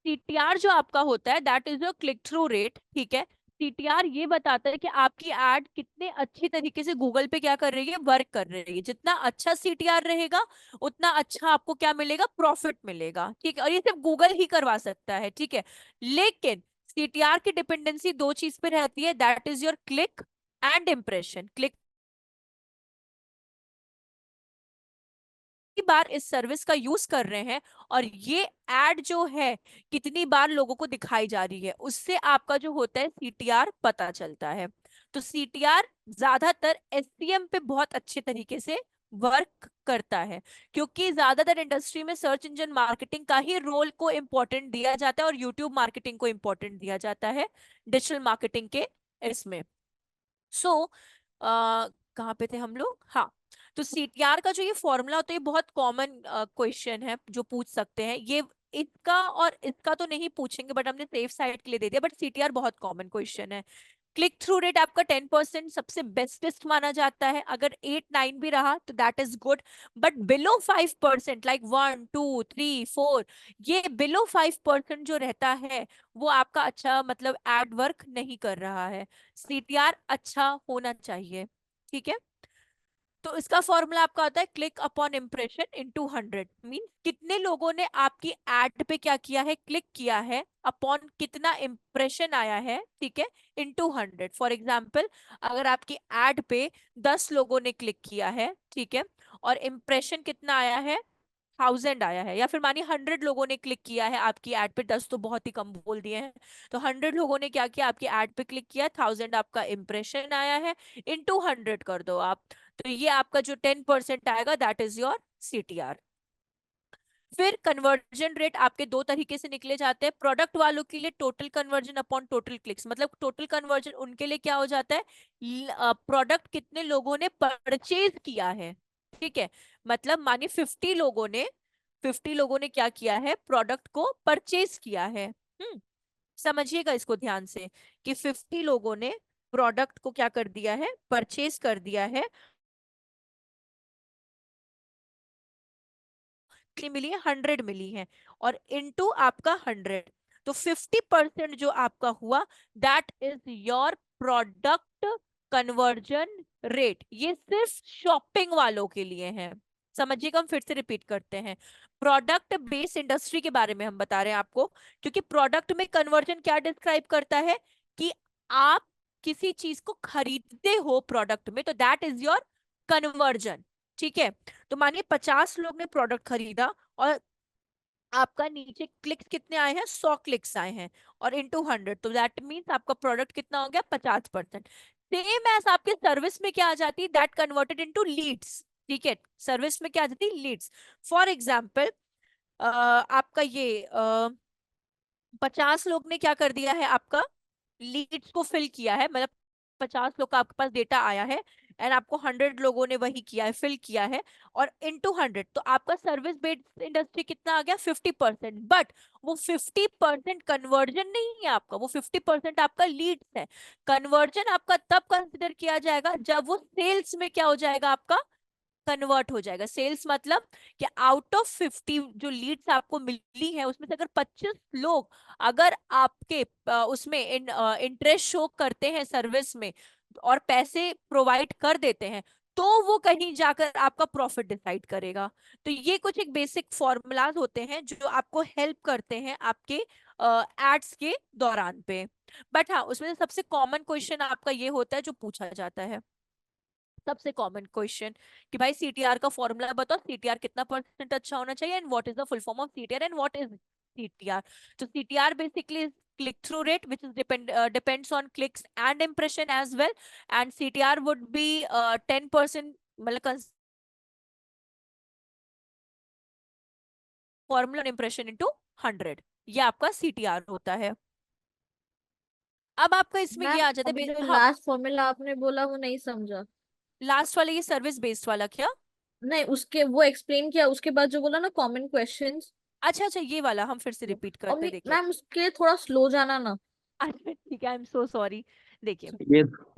सीटीआर जो आपका होता है that is your click through rate. ठीक है, सीटीआर ये बताता है कि आपकी एड कितने अच्छी तरीके से गूगल पे क्या कर रही है, वर्क कर रही है। जितना अच्छा सीटीआर रहेगा उतना अच्छा आपको क्या मिलेगा, प्रॉफिट मिलेगा। ठीक है, और ये सिर्फ गूगल ही करवा सकता है। ठीक है, लेकिन सीटीआर की डिपेंडेंसी दो चीज पे रहती है, that is your click and impression. Click बार इस सर्विस का यूज कर रहे हैं और ये एड जो है कितनी बार लोगों को दिखाई जा रही है, उससे आपका जो होता है सीटीआर पता चलता है। तो सीटीआर ज्यादातर एससीएम पे बहुत अच्छे तरीके से वर्क करता है, क्योंकि ज्यादातर इंडस्ट्री में सर्च इंजन मार्केटिंग का ही रोल को इम्पोर्टेंट दिया जाता है और यूट्यूब मार्केटिंग को इम्पोर्टेंट दिया जाता है डिजिटल मार्केटिंग के इसमें। सो कहाँ पे थे हम लोग, हाँ। तो सीटीआर का जो ये फॉर्मूला होता है, ये बहुत कॉमन क्वेश्चन है जो पूछ सकते हैं ये। इसका और इसका तो नहीं पूछेंगे बट हमने सेफ साइड के लिए दे दिया, बट सीटीआर बहुत कॉमन क्वेश्चन है। क्लिक थ्रू रेट आपका 10% सबसे बेस्टेस्ट माना जाता है। अगर 8-9 भी रहा तो that is good, but below 5%, like 1 2 3 4, ये बिलो 5% जो रहता है वो आपका अच्छा मतलब एड वर्क नहीं कर रहा है। सीटीआर अच्छा होना चाहिए। ठीक है, तो इसका फॉर्मूला आपका आता है click upon impression into 100, mean कितने लोगों ने आपकी एड पे क्या किया है, क्लिक किया है, अपॉन कितना इम्प्रेशन आया है, ठीक है, इनटू 100। फॉर एग्जाम्पल अगर आपकी एड पे 10 लोगों ने क्लिक किया है, ठीक है, और इम्प्रेशन कितना आया है, 1000 आया है, या फिर मानिए 100 लोगों ने क्लिक किया है आपकी एड पे, 10 तो बहुत ही कम बोल दिए हैं, तो 100 लोगों ने क्या किया, आपकी एड पे क्लिक किया, 1000 आपका इम्प्रेशन आया है, इनटू 100 कर दो आप, तो ये आपका जो 10% आएगा दैट इज योर CTR। फिर कन्वर्जन रेट आपके दो तरीके से निकले जाते हैं। प्रोडक्ट वालों के लिए total conversion upon total clicks, मतलब टोटल कन्वर्जन उनके लिए क्या हो जाता है, प्रोडक्ट कितने लोगों ने परचेज किया है, ठीक है, मतलब मानिए 50 लोगों ने क्या किया है, प्रोडक्ट को परचेज किया है। समझिएगा इसको ध्यान से कि 50 लोगों ने प्रोडक्ट को क्या कर दिया है, परचेज कर दिया है, मिली है, 100 मिली है, और इनटू आपका 100, तो 50% जो आपका हुआ that is your product conversion rate. ये सिर्फ शॉपिंग वालों के लिए है, समझिएगा, हम फिर से रिपीट करते हैं, प्रोडक्ट बेस्ड इंडस्ट्री के बारे में हम बता रहे हैं आपको, क्योंकि प्रोडक्ट में कन्वर्जन क्या डिस्क्राइब करता है कि आप किसी चीज को खरीदते हो प्रोडक्ट में, तो दैट इज योर कन्वर्जन, ठीक है। तो मानिए 50 लोग ने प्रोडक्ट खरीदा और आपका नीचे क्लिक्स कितने आए हैं, 100 क्लिक्स आए हैं, और इनटू 100, तो दैट मींस आपका प्रोडक्ट कितना हो गया, 50%। सेम एज आपके सर्विस में क्या आ जाती है, दैट कन्वर्टेड इनटू लीड्स, ठीक है, सर्विस में क्या आ जाती है, लीड्स। फॉर एग्जाम्पल आपका ये 50 लोग ने क्या कर दिया है, आपका लीड्स को फिल किया है, मतलब 50 लोग का आपके पास डेटा आया है, एंड आपको 100 लोगों ने वही किया है, फिल किया है, और इनटू 100, तो आपका सर्विस बेस्ड इंडस्ट्री कितना आ गया, 50%। बट वो 50% कन्वर्जन नहीं है आपका, वो 50% आपका लीड्स है। कन्वर्जन आपका तब कंसिडर किया जाएगा जब वो सेल्स में क्या हो जाएगा, आपका कन्वर्ट हो जाएगा। सेल्स मतलब कि आउट ऑफ 50 जो लीड्स आपको मिली है, उसमें से अगर 25 लोग अगर आपके उसमें इंटरेस्ट शो करते हैं सर्विस में और पैसे प्रोवाइड कर देते हैं, तो वो कहीं जाकर आपका प्रॉफिट डिसाइड करेगा। तो ये कुछ एक बेसिक फॉर्मूलाज होते हैं जो आपको हेल्प करते हैं आपके एड्स के दौरान पे। बट हाँ, उसमें से सबसे कॉमन क्वेश्चन आपका ये होता है जो पूछा जाता है, सबसे कॉमन क्वेश्चन कि भाई CTR का फॉर्मूला बताओ, CTR कितना परसेंट अच्छा होना चाहिए, and what is the full form of CTR and what is CTR। तो CTR basically is click through rate, which is depends on clicks and impression as well, and CTR would be 10%, मतलब formula impression into 100, ये आपका CTR होता है। अब आपका इसमें ये मैम आ जाता अभी है, जो हाँ, लास्ट फॉर्मूला आपने बोला वो नहीं समझा। लास्ट वाला ये सर्विस बेस्ड वाला क्या, नहीं, उसके वो एक्सप्लेन किया, उसके बाद जो बोला ना कॉमन क्वेश्चंस। अच्छा अच्छा, ये वाला हम फिर से रिपीट और करते हैं, देखिए। मैम उसके थोड़ा स्लो जाना ना। अच्छा ठीक है, आई एम सो सॉरी। देखिए,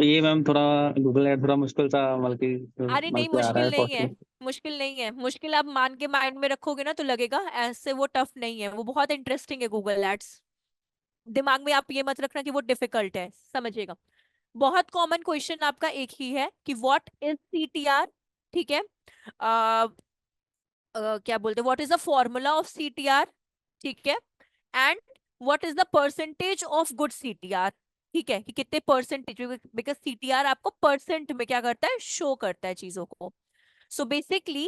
ये मैम थोड़ा गूगल एड थोड़ा मुश्किल सा बल्कि अरे नहीं, आ रहा है मुश्किल नहीं है, कॉस्टली। मुश्किल नहीं है, मुश्किल आप मान के माइंड में रखोगे ना तो लगेगा, ऐसे वो टफ नहीं है, वो बहुत इंटरेस्टिंग है गूगल एड्स। दिमाग में आप ये मत रखना कि वो डिफिकल्ट है, समझिएगा। बहुत कॉमन क्वेश्चन आपका एक ही है कि व्हाट इज CTR, ठीक है, क्या बोलते हैं, what is the formula of CTR, ठीक है, and what is the percentage of good CTR, ठीक है, कि कितने परसेंटेज, बिकॉज CTR आपको परसेंट में क्या करता है, शो करता है चीजों को। So basically,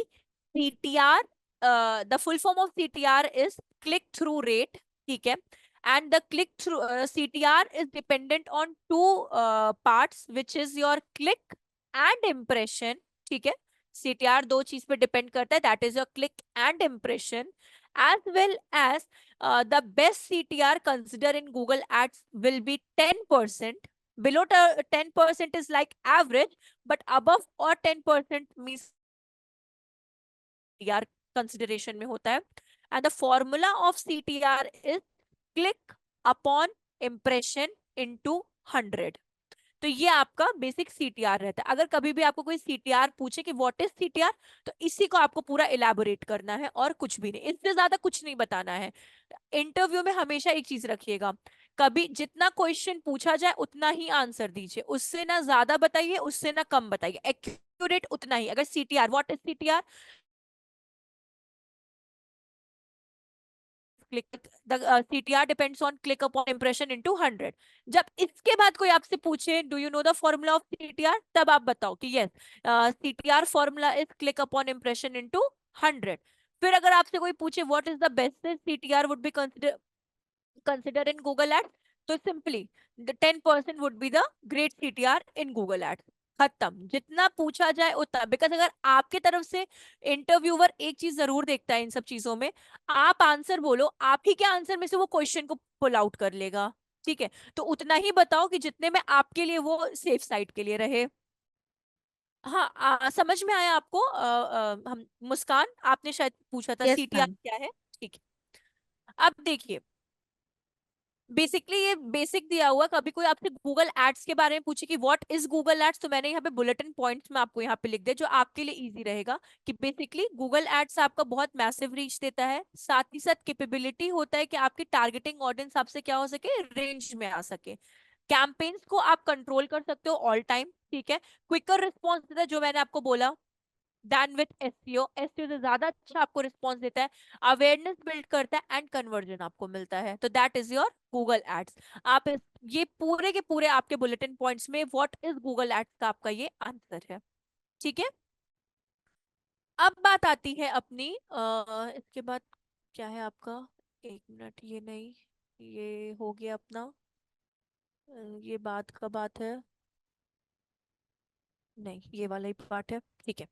CTR, the full form of CTR is click through rate, ठीक है, and the click through CTR is dependent on two parts, which is your click and impression, ठीक है। CTR दो चीज पे डिपेंड करता है, that is your click and impression, as well as the best CTR considered in Google Ads will be 10%. Below 10% is like average, but above or 10% means CTR consideration में होता है। And the formula of CTR is click upon impression into 100। तो ये आपका basic CTR रहता है। अगर कभी भी आपको कोई CTR पूछे कि व्हाट इज CTR, तो इसी को आपको पूरा इलेबोरेट करना है और कुछ भी नहीं, इससे ज्यादा कुछ नहीं बताना है। इंटरव्यू में हमेशा एक चीज रखिएगा, कभी जितना क्वेश्चन पूछा जाए उतना ही आंसर दीजिए, उससे ना ज्यादा बताइए, उससे ना कम बताइए। एक्यूरेट उतना ही। अगर CTR, what is CTR? CTR depends on click upon impression into 100। जब इसके बाद कोई आपसे पूछे do you know the formula of CTR, तब आप बताओ कि yes, CTR formula is click upon impression into 100। फिर अगर आपसे कोई पूछे what is the best CTR would be consider in Google Ads, तो simply the 10% would be the great CTR in Google Ads। खत्म। जितना पूछा जाए उतना, बिकॉज अगर आपके तरफ से इंटरव्यूअर एक चीज जरूर देखता है इन सब चीजों में, आप आंसर बोलो, आप ही के आंसर में से वो क्वेश्चन को पुल आउट कर लेगा। ठीक है, तो उतना ही बताओ कि जितने में आपके लिए वो सेफ साइड के लिए रहे। हाँ, समझ में आया आपको? हम मुस्कान, आपने शायद पूछा था Yes, CTR ma'am. क्या है। ठीक है, अब देखिए, बेसिकली ये बेसिक दिया हुआ। कभी कोई आपसे गूगल एड्स के बारे में पूछे कि व्हाट इज गूगल एड्स, तो मैंने यहाँ पे बुलेटिन पॉइंट्स में आपको यहाँ पे लिख दिया, जो आपके लिए इजी रहेगा कि बेसिकली गूगल एड्स आपका बहुत मैसिव रीच देता है, साथ ही साथ कैपेबिलिटी होता है कि आपकी टारगेटिंग ऑडियंस आपसे क्या हो सके, रेंज में आ सके। कैंपेन्स को आप कंट्रोल कर सकते हो ऑल टाइम। ठीक है, क्विकर रिस्पॉन्स देता है, जो मैंने आपको बोला, देन विथ एसईओ से ज्यादा अच्छा आपको रिस्पॉन्स देता है, अवेयरनेस बिल्ड करता है एंड कन्वर्जन आपको मिलता है। तो that is your Google Ads. आप ये पूरे के पूरे आपके बुलेटिन पॉइंट्स में व्हाट इज गूगल एड्स का आपका ये आंसर है। ठीक है, अब बात आती है अपनी इसके बाद क्या है आपका, एक मिनट, ये नहीं, ये हो गया अपना, ये बात का बात है, नहीं ये वाला ही पार्ट है। ठीक है,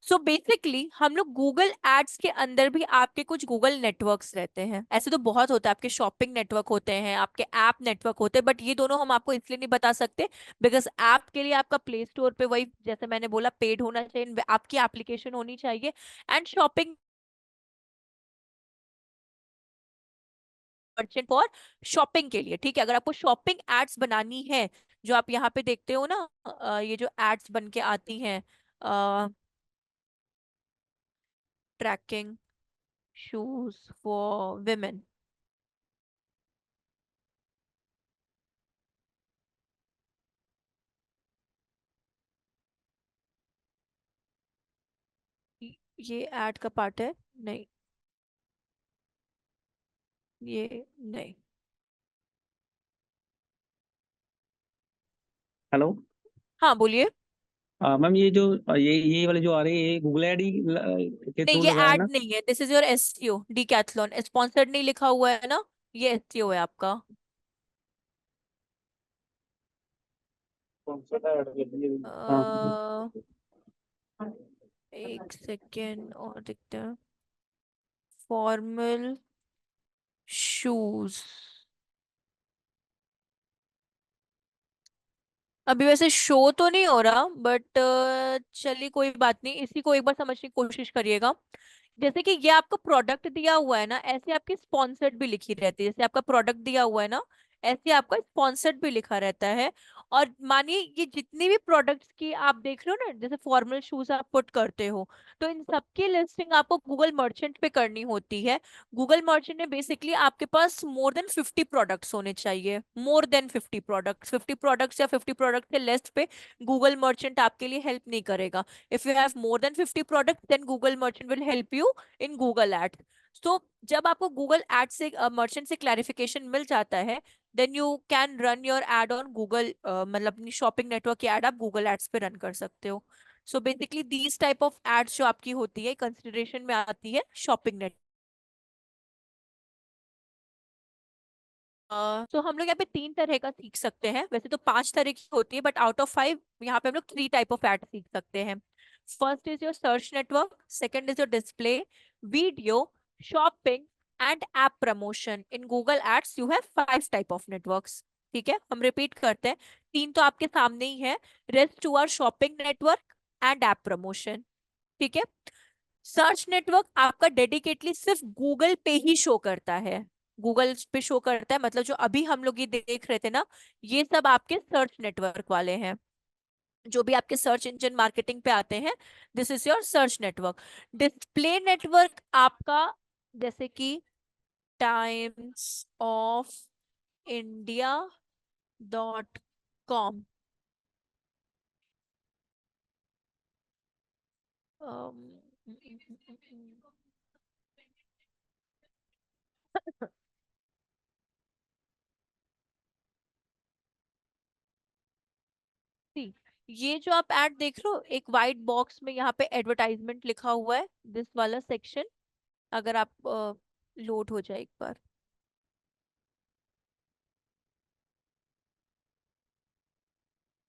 सो बेसिकली हम लोग गूगल एड्स के अंदर भी आपके कुछ गूगल नेटवर्क्स रहते हैं। ऐसे तो बहुत होता है, आपके शॉपिंग नेटवर्क होते हैं, आपके ऐप नेटवर्क होते हैं, बट ये दोनों हम आपको इसलिए नहीं बता सकते बिकॉज ऐप के लिए आपका प्ले स्टोर पे वही जैसे मैंने बोला पेड होना चाहिए, आपकी एप्लीकेशन होनी चाहिए। And shopping merchant for shopping के लिए। ठीक है, अगर आपको शॉपिंग एड्स बनानी है, जो आप यहाँ पे देखते हो ना, ये जो एड्स बन के आती हैं, ट्रैकिंग शूज फॉर विमेन, ये ऐड का पार्ट है, नहीं ये नहीं। हेलो। हाँ बोलिए। मैम ये जो ये वाले जो आ रहे हैं ये गूगल ऐड ही के नहीं थ्रू ये लगाया ऐड ना? नहीं है, this is your SEO Decathlon, sponsored नहीं लिखा हुआ है ना, ये एसईओ है आपका। हाँ। अ, एक सेकेंड और देखते हैं, फॉर्मल शूज, अभी वैसे शो तो नहीं हो रहा, बट चलिए कोई बात नहीं, इसी को एक बार समझने की कोशिश करिएगा। जैसे कि ये आपका प्रोडक्ट दिया हुआ है ना, ऐसे आपकी स्पॉन्सर्ड भी लिखी रहती है। जैसे आपका प्रोडक्ट दिया हुआ है ना, ऐसे आपका स्पॉन्सर्ड भी लिखा रहता है। और मानिए ये जितनी भी प्रोडक्ट्स की आप देख रहे हो ना, जैसे फॉर्मल शूज आप पुट करते हो, तो इन सबकी लिस्टिंग आपको गूगल मर्चेंट पे करनी होती है। गूगल मर्चेंट में बेसिकली आपके पास मोर देन 50 प्रोडक्ट्स होने चाहिए, मोर देन 50 प्रोडक्ट्स। 50 प्रोडक्ट्स या 50 प्रोडक्ट के लिस्ट पे गूगल मर्चेंट आपके लिए हेल्प नहीं करेगा। If you have more than 50 products then Google Merchant will help you in Google Ads. तो जब आपको गूगल एड से मर्चेंट से क्लैरिफिकेशन मिल जाता है, then you can run your ad on Google, मतलब अपनी शॉपिंग नेटवर्क की एड आप गूगल एड्स पे रन कर सकते हो। So basically these type of ads जो आपकी होती है कंसिडरेशन में आती है शॉपिंग नेटवर्क। तो हम लोग यहाँ पे 3 तरह का सीख सकते हैं, वैसे तो 5 तरह की होती है, बट आउट ऑफ 5 यहाँ पे हम लोग 3 टाइप ऑफ एड सीख सकते हैं। First is your search network, second is your display, video, shopping and app promotion. In Google ads you have 5 type of networks. ठीक है, हम रिपीट करते हैं, 3 तो आपके सामने ही है, rest 2 are shopping network and app promotion. ठीक है, सर्च नेटवर्क आपका डेडिकेटली सिर्फ गूगल पे ही शो करता है, गूगल पे शो करता है, मतलब जो अभी हम लोग ये देख रहे थे ना, ये सब आपके सर्च नेटवर्क वाले हैं, जो भी आपके सर्च इंजन मार्केटिंग पे आते हैं, this is your search network. Display network आपका, जैसे कि टाइम्स ऑफ इंडिया.com, um, See, ये जो आप ऐड देख रहे हो एक वाइट बॉक्स में, यहाँ पे एडवर्टाइजमेंट लिखा हुआ है, दिस वाला सेक्शन, अगर आप लोड हो जाए एक बार।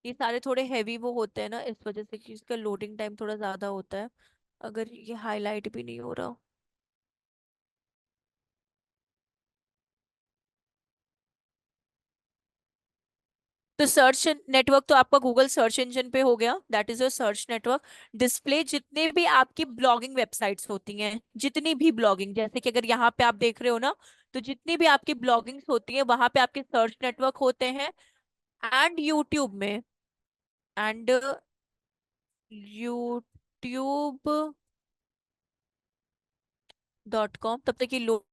ये सारे थोड़े हैवी वो होते हैं ना, इस वजह से कि इसका लोडिंग टाइम थोड़ा ज्यादा होता है। अगर ये हाईलाइट भी नहीं हो रहा। तो सर्च नेटवर्क तो आपका गूगल सर्च इंजन पे हो गया, that is your search network. Display जितने भी आपकी ब्लॉगिंग वेबसाइट्स होती हैं, जितनी भी ब्लॉगिंग, जैसे कि अगर यहाँ पे आप देख रहे हो ना, तो जितनी भी आपकी ब्लॉगिंग्स होती है वहां पे आपके सर्च नेटवर्क होते हैं। एंड यूट्यूब में, एंड youtube.com, तब तक ये लोग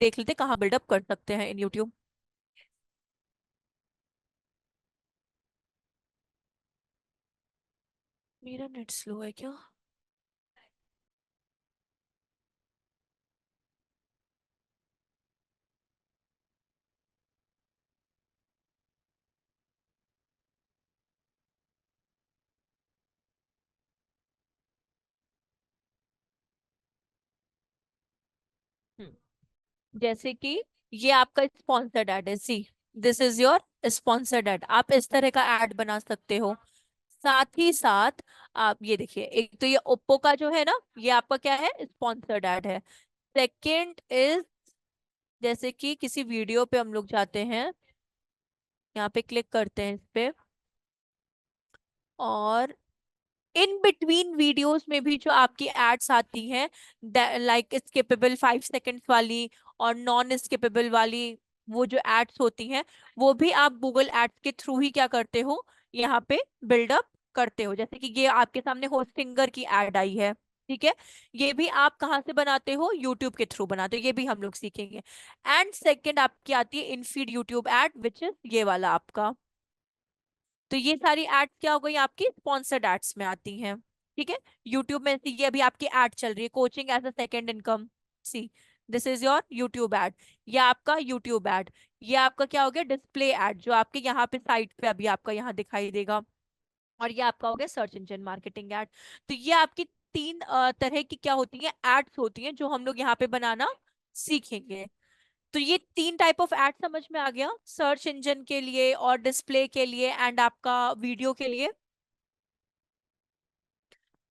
देख लेते कहाँ बिल्डअप कर सकते हैं इन यूट्यूब। मेरा नेट स्लो है क्या? जैसे कि ये आपका स्पॉन्सर्ड एड है, see, this is your sponsored ad, आप इस तरह का एड बना सकते हो। साथ ही साथ आप ये देखिए, एक तो ये ओप्पो का जो है ना, ये आपका क्या है, स्पॉन्सर्ड एड है। सेकंड इज, जैसे कि किसी वीडियो पे हम लोग जाते हैं, यहाँ पे क्लिक करते हैं इस पे, और इन बिटवीन वीडियोस में भी जो आपकी एड्स आती हैं, लाइक स्किपेबल 5 सेकंड्स वाली और नॉन स्किपेबल वाली, वो जो एड्स होती हैं, वो भी आप गूगल एड्स के थ्रू ही क्या करते हो, यहाँ पे बिल्डअप करते हो। जैसे कि ये आपके सामने होस्टिंगर की एड आई है, ठीक है, ये भी आप कहाँ से बनाते हो, यूट्यूब के थ्रू बनाते हो, ये भी हम लोग सीखेंगे। एंड सेकेंड आपकी आती है इनफीड यूट्यूब एड, विच इज ये वाला आपका। तो ये सारी एड्स क्या हो गई, आपकी स्पॉन्सर्ड एड्स में आती हैं, ठीक है। यूट्यूब में से ये अभी आपकी एड चल रही है, coaching as a second income, see, this is your YouTube ad. ये आपका यूट्यूब एड। ये आपका क्या हो गया, डिस्प्ले एड, जो आपके यहाँ पे साइट पे अभी आपका यहाँ दिखाई देगा। और ये आपका हो गया सर्च इंजन मार्केटिंग एड। तो ये आपकी तीन तरह की क्या होती है, एड्स होती हैं, जो हम लोग यहाँ पे बनाना सीखेंगे। तो ये तीन टाइप ऑफ एड समझ में आ गया, सर्च इंजन के लिए और डिस्प्ले के लिए एंड आपका वीडियो के लिए।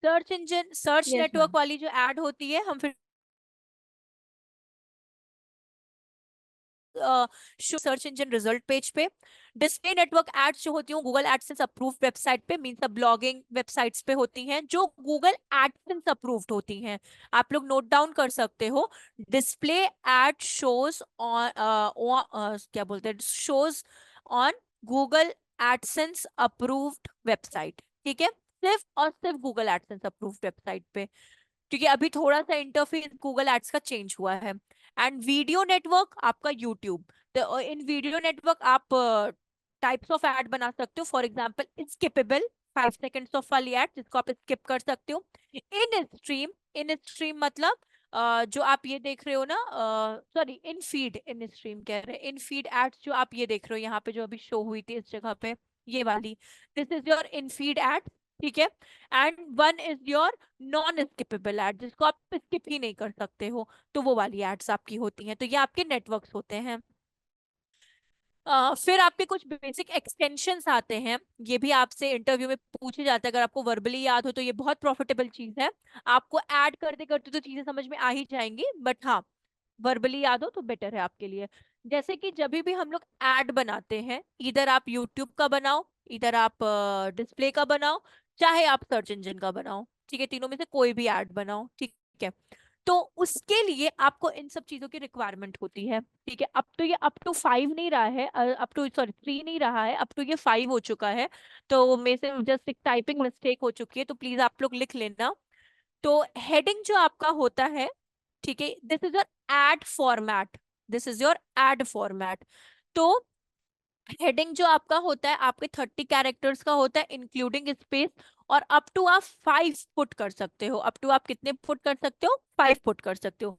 Search engine, search Yes, network ma'am. वाली जो एड होती है, हम फिर सर्च इंजन रिजल्ट पेज पे। डिस्प्ले नेटवर्क एड्स जो होती हैं गूगल एडसेंस अप्रूव्ड वेबसाइट पे, मींस ब्लॉगिंग वेबसाइट्स पे होती हैं, जो गूगल एडसेंस अप्रूव्ड होती हैं। आप लोग नोट डाउन कर सकते हो, डिस्प्ले एड शोज ऑन, क्या बोलते हैं, shows on Google AdSense approved website, ठीक है, सिर्फ और सिर्फ गूगल एडसेंस अप्रूव्ड वेबसाइट पे, क्योंकि अभी थोड़ा सा इंटरफेस गूगल एड्स का चेंज हुआ है। एंड वीडियो नेटवर्क आपका यूट्यूब। तो इन वीडियो नेटवर्क आप टाइप्स ऑफ ऐड बना सकते हो, for example skippable 5 seconds of वाली ऐड, जिसको आप स्किप कर सकते हो। इन स्ट्रीम, इन स्ट्रीम मतलब जो आप ये देख रहे हो ना, सॉरी, इन फीड, इन स्ट्रीम कह रहे हैं, इन फीड एड्स जो आप ये देख रहे हो यहाँ पे, जो अभी शो हुई थी इस जगह पे, ये वाली, this is your in feed ad, ठीक है। And one is your non skippable ad, जिसको आप स्किप ही नहीं कर सकते हो, तो वो वाली एड्स आपकी होती हैं। तो ये आपके नेटवर्क्स होते हैं। फिर आपके कुछ बेसिक एक्सटेंशंस आते हैं, ये भी आपसे इंटरव्यू में पूछे जाते हैं, अगर आपको वर्बली याद हो तो ये बहुत प्रॉफिटेबल चीज है। आपको ऐड करते करते तो चीजें समझ में आ ही जाएंगी, बट हाँ, वर्बली याद हो तो बेटर है आपके लिए। जैसे कि जब भी हम लोग ऐड बनाते हैं, इधर आप यूट्यूब का बनाओ, इधर आप डिस्प्ले का बनाओ, चाहे आप सर्च इंजन का बनाओ, ठीक है, तीनों में से कोई भी ऐड बनाओ, ठीक है। तो उसके लिए आपको इन सब चीजों की रिक्वायरमेंट होती है, ठीक है। अब तो ये अप टू 5 नहीं रहा है, अप टू, सॉरी, 3 नहीं रहा है, अब तो ये 5 हो चुका है। तो मेरे से जस्ट एक टाइपिंग मिस्टेक हो चुकी है, तो प्लीज आप लोग लिख लेना। तो हेडिंग जो आपका होता है, ठीक है, this is your add format, this is your add format. तो हेडिंग जो आपका होता है आपके 30 कैरेक्टर्स का होता है इंक्लूडिंग स्पेस, और अप टू आप 5 पुट कर सकते हो। अप टू आप कितने पुट कर सकते हो? 5 पुट कर सकते हो।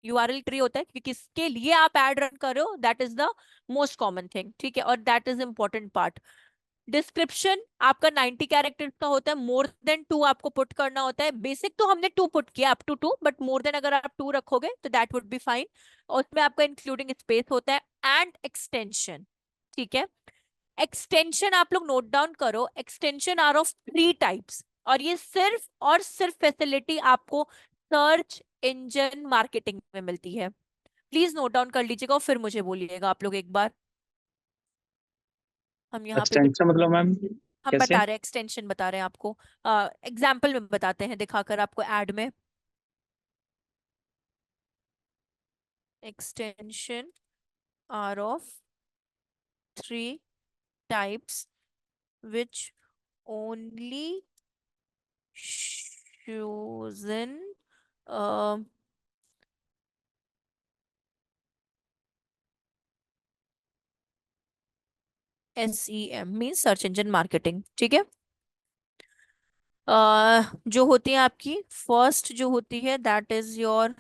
यूआरएल ट्री होता है कि किसके लिए आप एड रन कर रहे हो, that is the most common thing, ठीक है, और that is important part. Description आपका 90 कैरेक्टर्स का होता है, मोर देन 2 आपको पुट करना होता है। बेसिक तो हमने 2 पुट किया, up to 2, but more than अगर आप 2 रखोगे तो दैट वुड बी फाइन। और उसमें आपका इंक्लूडिंग स्पेस होता है एंड एक्सटेंशन, ठीक है। एक्सटेंशन आप लोग नोट डाउन करो, एक्सटेंशन आर ऑफ 3 टाइप्स, और ये सिर्फ और सिर्फ फैसिलिटी आपको सर्च इंजन मार्केटिंग में मिलती है। प्लीज नोट डाउन कर लीजिएगा और फिर मुझे बोलिएगा आप लोग एक बार। हम यहाँ पे एक्सटेंशन मतलब मैम हम कैसे? बता रहे हैं, एक्सटेंशन बता रहे हैं आपको, एग्जाम्पल में बताते हैं दिखाकर आपको एड में। Extension are of 3 types which only chosen uh, SEM means search engine marketing, ठीक है। जो होती है आपकी फर्स्ट जो होती है that is your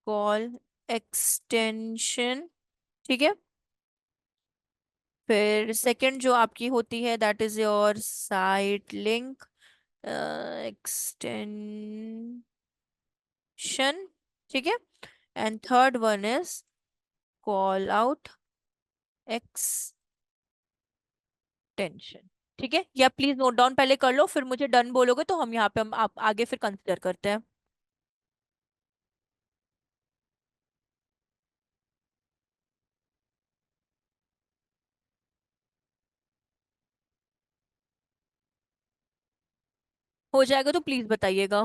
call extension, ठीक है। फिर सेकंड जो आपकी होती है that is your site link extension, ठीक है। And third one is call out extension, ठीक है। या प्लीज नोट डाउन पहले कर लो, फिर मुझे डन बोलोगे तो हम यहाँ पे हम आप आगे फिर कंसिडर करते हैं। हो जाएगा तो प्लीज बताइएगा।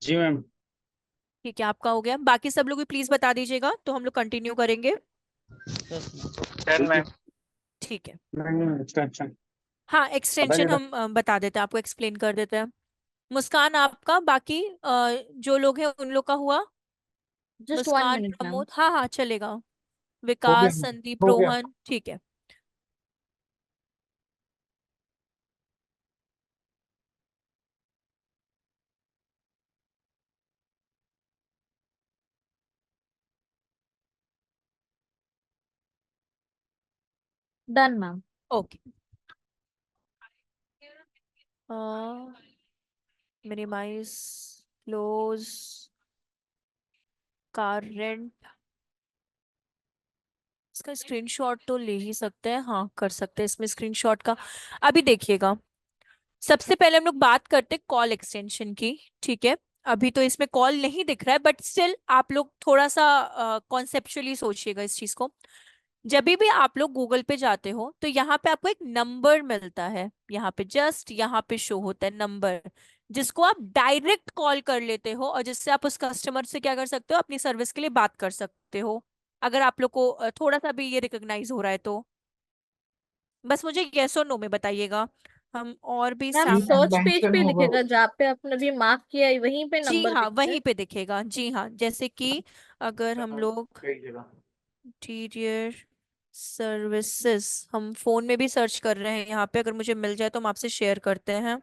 जी मैम। ठीक है, आपका हो गया, बाकी सब लोग भी प्लीज बता दीजिएगा तो हम लोग कंटिन्यू करेंगे। 10 मैम। ठीक है, नहीं एक्सटेंशन हाँ पता एक्सटेंशन चला। हम बता देते हैं, आपको एक्सप्लेन कर देते हैं। मुस्कान आपका, बाकी जो लोग हैं उन लोग का हुआ? Just one मुस्कान, minute, ma'am. प्रमोद, हाँ हाँ चलेगा। हो गया विकास, संदीप, हो गया। रोहन, ठीक है। Done, ma'am. Okay, minimize, close, car rent, इसका स्क्रीनशॉट तो ले ही सकते हैं, हाँ कर सकते हैं इसमें स्क्रीनशॉट का। अभी देखिएगा, सबसे पहले हम लोग बात करते हैं कॉल एक्सटेंशन की, ठीक है। अभी तो इसमें कॉल नहीं दिख रहा है, बट स्टिल आप लोग थोड़ा सा कॉन्सेप्चुअली सोचिएगा इस चीज को। जब भी आप लोग गूगल पे जाते हो तो यहाँ पे आपको एक नंबर मिलता है, यहाँ पे जस्ट यहाँ पे शो होता है नंबर, जिसको आप डायरेक्ट कॉल कर लेते हो और जिससे आप उस कस्टमर से क्या कर सकते हो, अपनी सर्विस के लिए बात कर सकते हो। अगर आप लोग को थोड़ा सा भी ये रिकॉग्नाइज हो रहा है तो बस मुझे यस और नो में बताइएगा। हम और भी मैम जी मैम, सर्च पेज मेंशन पे होगा। दिखेगा जहाँ पे आपने भी मार्क किया है, वहीं पे जी नंबर हाँ दिखता है। वहीं पे दिखेगा, जी हाँ, जैसे कि अगर हम लोग कई जगह। इंटीरियर सर्विसेज, हम फोन में भी सर्च कर रहे हैं यहाँ पे, अगर मुझे मिल जाए तो हम आपसे शेयर करते हैं।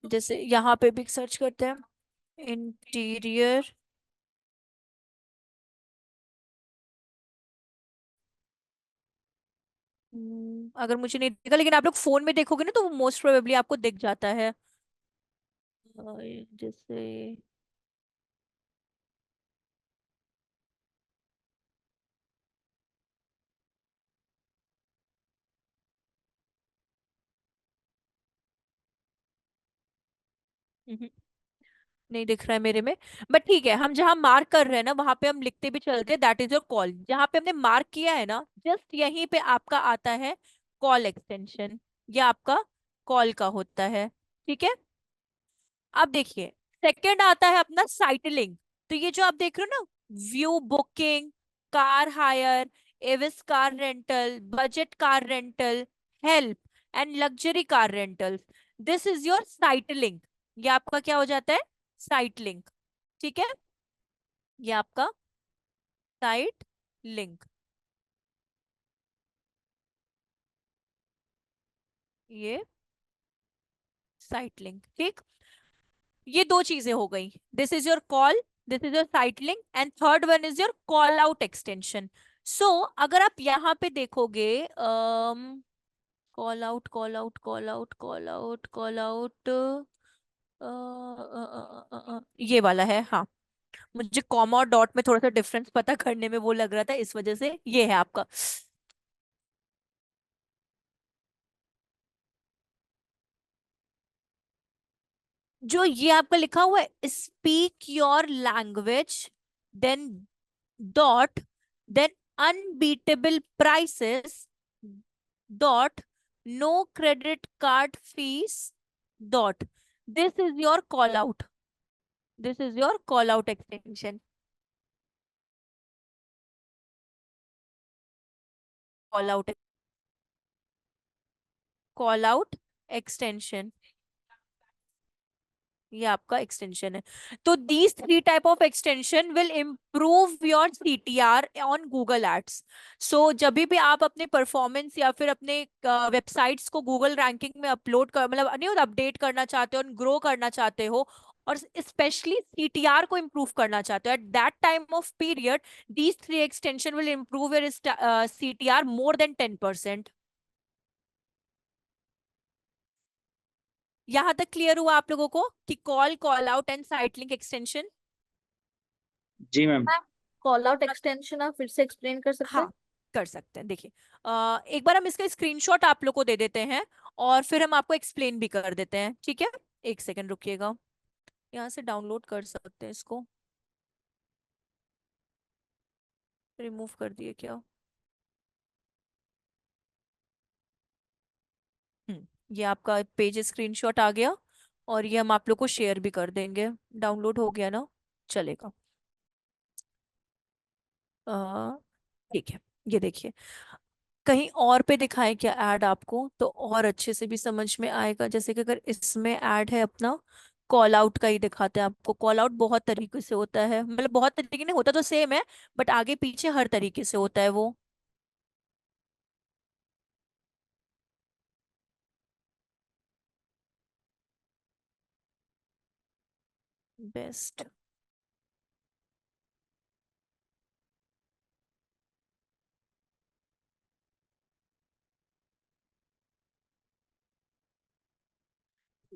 जैसे यहाँ पे भी सर्च करते हैं इंटीरियर, अगर मुझे नहीं दिखेगा, लेकिन आप लोग फोन में देखोगे ना तो वो मोस्ट प्रोबेबली आपको दिख जाता है। जैसे हम्म, नहीं दिख रहा है मेरे में, बट ठीक है, हम जहां मार्क कर रहे हैं ना वहां पे हम लिखते भी चलते हैं दैट इज योर कॉल। जहां पे हमने मार्क किया है ना जस्ट यहीं पे आपका आता है कॉल एक्सटेंशन, ये आपका कॉल का होता है, ठीक है। अब देखिए, सेकंड आता है अपना साइट लिंक। तो ये जो आप देख रहे हो ना, view booking, car hire, Avis car rental, budget car rental, help and luxury car rentals. This is your site link. ये आपका क्या हो जाता है? Site link. ठीक है, ये आपका साइट लिंक. ये साइट लिंक. ठीक, ये दो चीजें हो गई. This is your call, this is your site link, and third one is your call out extension. So अगर आप यहाँ पे देखोगे, call out call out call out call out call out, ये वाला है. हाँ, मुझे कॉमा और डॉट में थोड़ा सा डिफरेंस पता करने में वो लग रहा था, इस वजह से ये है आपका. जो ये आपका लिखा हुआ है speak your language, then dot, then unbeatable prices dot, no credit card fees dot, this is your call out. This is your call out extension. Call out, call out extension, ये आपका एक्सटेंशन है. तो these three type of extension will improve your CTR on Google ads. So जब भी आप अपने performance या फिर अपने वेबसाइट्स को गूगल रैंकिंग में अपलोड कर, मतलब नहीं, अपडेट करना चाहते हो, ग्रो करना चाहते हो, और स्पेशली सीटीआर को इम्प्रूव करना चाहते हो, at that time of period these three extension will improve your CTR more than 10%. यहां तक क्लियर हुआ आप लोगों को कि call, call out and site link extension? जी मैम. कॉल आउट एक्सटेंशन आप फिर से एक्सप्लेन कर सकते हैं? हाँ, कर सकते हैं. देखिए, एक बार हम इसका स्क्रीनशॉट आप लोग को दे देते हैं और फिर हम आपको एक्सप्लेन भी कर देते हैं. ठीक है, एक सेकंड रुकिएगा. यहाँ से डाउनलोड कर सकते हैं इसको. रिमूव कर दिए क्या? ये आपका पेज स्क्रीनशॉट आ गया और ये हम आप लोग को शेयर भी कर देंगे. डाउनलोड हो गया ना? चलेगा. अ, ठीक है, ये देखिए. कहीं और पे दिखाए क्या ऐड आपको, तो और अच्छे से भी समझ में आएगा. जैसे कि अगर इसमें ऐड है अपना, कॉल आउट का ही दिखाते हैं आपको. कॉल आउट बहुत तरीके से होता है, मतलब बहुत तरीके नहीं होता तो सेम है, बट आगे पीछे हर तरीके से होता है वो. बेस्ट.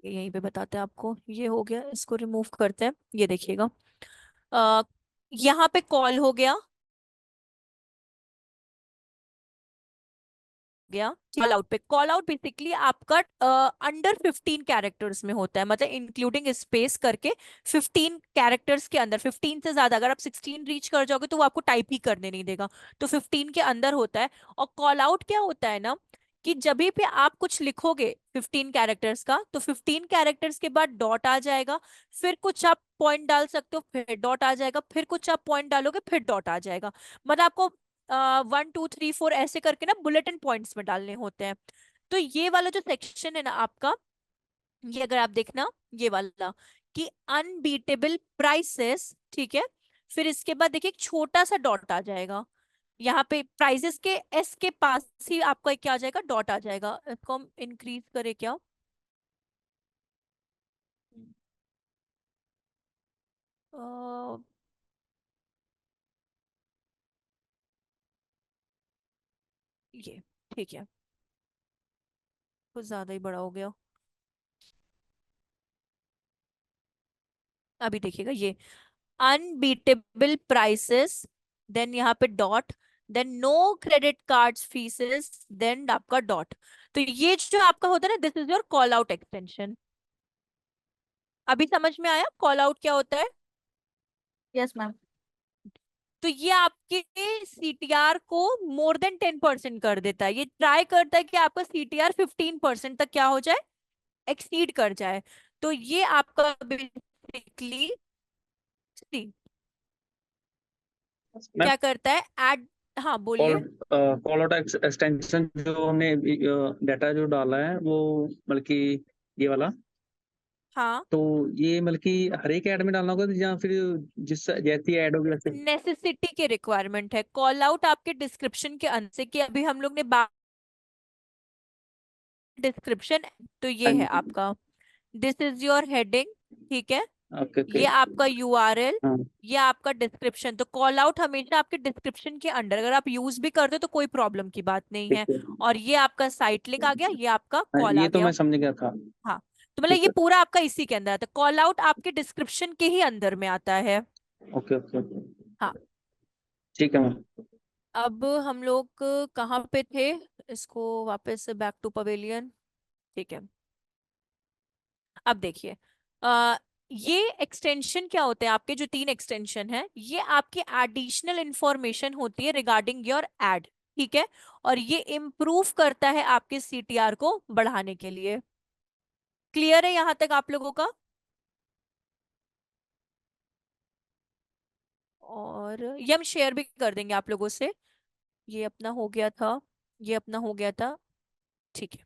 यहीं पे बताते हैं आपको. ये हो गया, इसको रिमूव करते हैं. ये देखिएगा, आ, यहाँ पे कॉल हो गया. कॉल आउट पे, कॉल आउट बेसिकली आपका अंडर 15 कैरेक्टर्स में होता है, मतलब इंक्लूडिंग स्पेस करके 15 कैरेक्टर्स के अंदर. 15 से ज्यादा, अगर आप 16 रीच कर जाओगे तो वो आपको टाइप ही करने नहीं देगा. तो 15 के अंदर होता है. और कॉल आउट क्या होता है ना, कि जब भी आप कुछ लिखोगे 15 कैरेक्टर्स का, तो 15 कैरेक्टर्स के बाद डॉट आ जाएगा, फिर कुछ आप पॉइंट डाल सकते हो, फिर डॉट आ जाएगा, फिर कुछ आप पॉइंट डालोगे, फिर डॉट आ जाएगा. मतलब आपको 1 2 3 4 ऐसे करके ना बुलेटिन पॉइंट्स में डालने होते हैं. तो ये वाला जो सेक्शन है ना आपका, ये अगर आप देखना, ये वाला, कि अनबीटेबल प्राइसेस, ठीक है, फिर इसके बाद देखिए एक छोटा सा डॉट आ जाएगा. यहाँ पे प्राइसेस के एस के पास ही आपका क्या आ जाएगा, डॉट आ जाएगा. इसको हम इंक्रीज करें क्या? अ, ये ठीक है, कुछ ज्यादा ही बड़ा हो गया. अभी देखिएगा, ये अनबीटेबल प्राइसेस, देन यहाँ पे dot, then no credit cards fees, then आपका डॉट. तो ये जो आपका होता है ना, this is your call out extension. अभी समझ में आया कॉल आउट क्या होता है? Yes ma'am. तो ये आपके सीटीआर को मोर देन 10% कर देता है. ये ट्राई करता है कि आपका सीटीआर 15% तक क्या हो जाए, एक्सीड कर जाए. तो ये आपका बेसिकली मैम क्या करता है ऐड, हाँ बोलिए। कॉल आउट एक्सटेंशन जो हमने डाटा जो डाला है वो मतलब कि ये वाला, हाँ, तो ये मतलब कि हर एक ऐड में डालना होगा या फिर जिस जैसी ऐड होगी वैसे? नेसेसिटी के रिक्वायरमेंट है। कॉल आउट आपके डिस्क्रिप्शन के अंदर से, कि अभी हम लोग ने बात डिस्क्रिप्शन, तो ये हाँ है जी। आपका, दिस इज योर हेडिंग, ठीक है, ओके ओके। ये आपका यूआरएल, हाँ ये आपका डिस्क्रिप्शन। तो कॉल आउट हमेशा आपके डिस्क्रिप्शन के अंडर, अगर आप यूज भी करते हो तो कोई प्रॉब्लम की बात नहीं ठीक है। है। और ये आपका साइट लिंक आ गया, ये आपका हाँ, कॉल आ ये तो गया। मैं समझ गया था। हाँ, तो मतलब ठीक ये है। पूरा आपका इसी के अंदर आता है, कॉल आउट आपके डिस्क्रिप्शन के ही अंदर में आता है। Okay okay okay. हाँ, ठीक है मैम। अब हम लोग कहाँ पे थे, इसको वापस से बैक टू पवेलियन, ठीक है। अब देखिए, ये एक्सटेंशन क्या होते हैं, आपके जो 3 एक्सटेंशन है, ये आपकी एडिशनल इंफॉर्मेशन होती है रिगार्डिंग योर एड, ठीक है। और ये इम्प्रूव करता है आपके सीटीआर को बढ़ाने के लिए। क्लियर है यहां तक आप लोगों का? और ये हम शेयर भी कर देंगे आप लोगों से। ये अपना हो गया था, ये अपना हो गया था, ठीक है।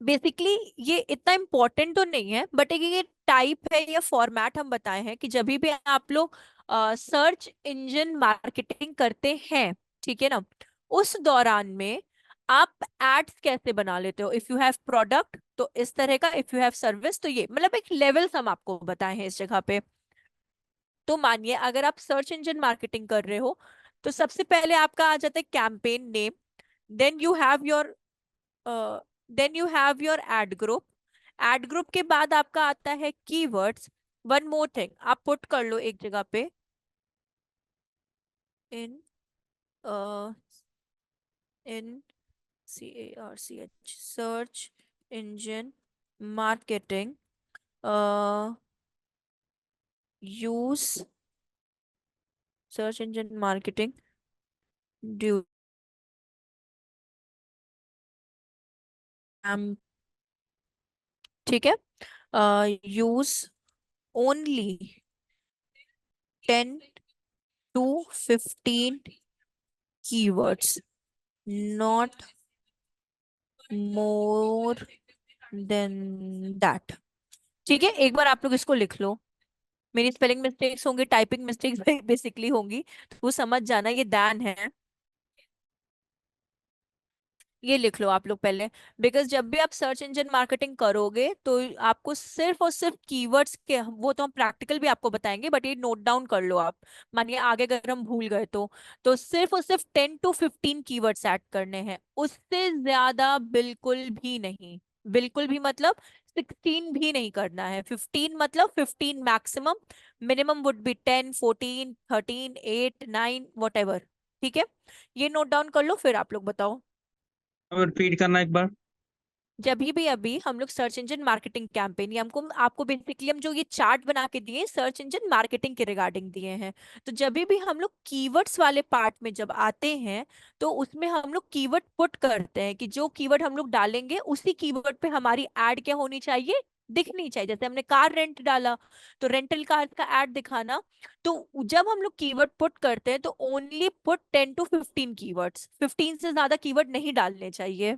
बेसिकली ये इतना इम्पोर्टेंट तो नहीं है, बट ये टाइप है या फॉर्मेट हम बताए हैं कि जब भी आप लोग सर्च इंजन मार्केटिंग करते हैं, ठीक है ना, उस दौरान में आप एड्स कैसे बना लेते हो। इफ यू हैव प्रोडक्ट तो इस तरह का, इफ यू हैव सर्विस तो ये, मतलब एक लेवल्स हम आपको बताए हैं इस जगह पे। तो मानिए अगर आप सर्च इंजन मार्केटिंग कर रहे हो, तो सबसे पहले आपका आ जाता है campaign name, then you have your ad group. Ad group के बाद आपका आता है कीवर्ड्स। वन मोर थिंग आप पुट कर लो एक जगह पे, in in CARCH, search engine marketing, use search engine marketing due, ठीक है, use only 10 to 15 keywords, not more than that। ठीक है, एक बार आप लोग इसको लिख लो। मेरी स्पेलिंग मिस्टेक्स होंगी, टाइपिंग मिस्टेक्स बेसिकली होंगी, तो वो समझ जाना, ये दैन है। ये लिख लो आप लोग पहले, बिकॉज जब भी आप सर्च इंजन मार्केटिंग करोगे तो आपको सिर्फ और सिर्फ कीवर्ड्स के, वो तो हम प्रैक्टिकल भी आपको बताएंगे, बट ये नोट डाउन कर लो आप। मानिए आगे अगर हम भूल गए तो सिर्फ और सिर्फ 10 to 15 कीवर्ड्स ऐड करने हैं, उससे ज्यादा बिल्कुल भी नहीं। बिल्कुल भी मतलब 16 भी नहीं करना है, 15 मतलब 15 maximum, minimum would be 10, 14, 13, 8, 9 what ever. ठीक है, ये नोट डाउन कर लो, फिर आप लोग बताओ। रिपीट करना एक बार। जब भी अभी हम लोग सर्च इंजन मार्केटिंग कैंपेन, ये हमको आपको बेसिकली हम जो ये चार्ट बना के दिए सर्च इंजन मार्केटिंग के रिगार्डिंग दिए हैं, तो जब भी हम लोग कीवर्ड्स वाले पार्ट में जब आते हैं, तो उसमें हम लोग कीवर्ड पुट करते हैं कि जो कीवर्ड हम लोग डालेंगे उसी कीवर्ड पे हमारी एड क्या होनी चाहिए, दिखनी चाहिए। जैसे हमने कार रेंट डाला, तो रेंटल कार का एड दिखाना। तो जब हम लोग कीवर्ड पुट करते हैं तो ओनली पुट 10 to 15 कीवर्ड्स, 15 से ज्यादा कीवर्ड नहीं डालने चाहिए।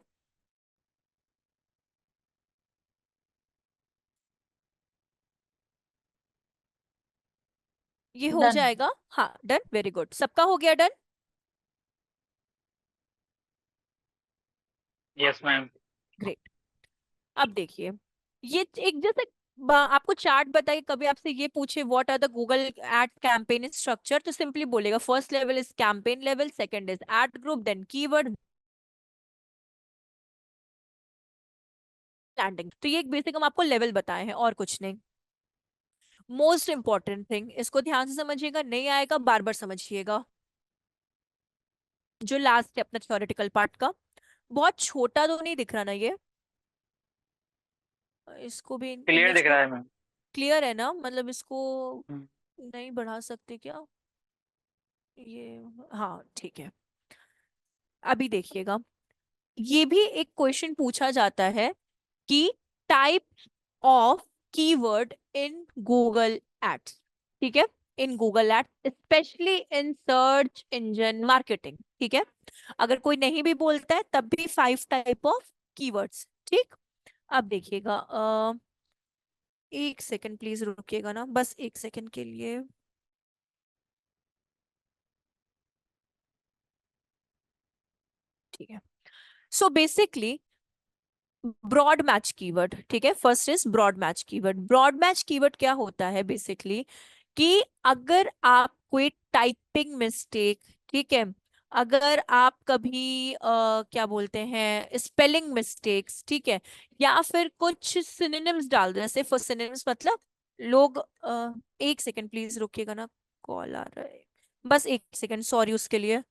ये हो Done. जाएगा, हाँ डन, वेरी गुड, सबका हो गया डन। Yes ma'am. ग्रेट। अब देखिए, ये एक जैसे आपको चार्ट बताइए, कभी आपसे ये पूछे what are the Google ad campaign structure, तो सिंपली बोलेगा first level is campaign level, second is ad group, then keyword, landing. तो ये एक बेसिक हम आपको लेवल बताए हैं और कुछ नहीं। मोस्ट इंपॉर्टेंट थिंग, इसको ध्यान से समझिएगा, नहीं आएगा बार बार समझिएगा। जो लास्ट है अपना थ्योरेटिकल पार्ट का, बहुत छोटा तो नहीं दिख रहा ना ये, इसको भी क्लियर इमेज दिख रहा को, है मैम। क्लियर है ना, मतलब इसको हम्म। नहीं बढ़ा सकते क्या ये, हाँ ठीक है। अभी देखिएगा, ये भी एक क्वेश्चन पूछा जाता है कि type of keyword in Google ads, ठीक है। In Google ads, specially in search engine marketing. ठीक है, अगर कोई नहीं भी बोलता है तब भी 5 टाइप ऑफ कीवर्ड्स। ठीक, अब देखिएगा, एक सेकंड प्लीज रुकिएगा ना, बस एक सेकंड के लिए। ठीक है, so basically broad match keyword. ठीक है, first is broad match keyword. Broad match keyword क्या होता है बेसिकली, कि अगर आप कोई टाइपिंग मिस्टेक, ठीक है, अगर आप कभी क्या बोलते हैं स्पेलिंग मिस्टेक्स, ठीक है, या फिर कुछ सिनोनिम्स डाल दो, जैसे फॉर सिनोनिम्स मतलब लोग एक सेकंड प्लीज रुकिएगा ना, कॉल आ रहा है, बस एक सेकंड, सॉरी उसके लिए।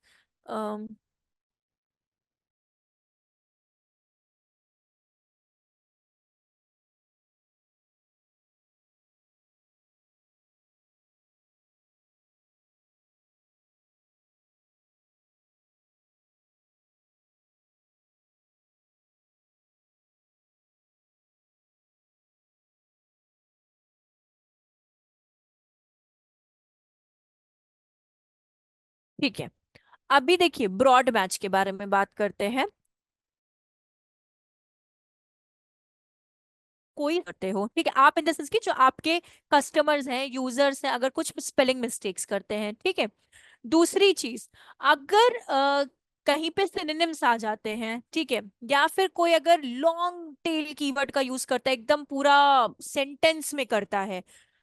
ठीक है, अभी देखिए ब्रॉड मैच के बारे में बात करते हैं। कोई करते हो, ठीक है, आप इन द सेंस की जो आपके कस्टमर्स हैं, यूजर्स हैं, अगर कुछ स्पेलिंग मिस्टेक्स करते हैं, ठीक है। दूसरी चीज, अगर कहीं पे सिनोनिम्स आ जाते हैं, ठीक है, या फिर कोई अगर लॉन्ग टेल कीवर्ड का यूज करता है, एकदम पूरा सेंटेंस में करता है,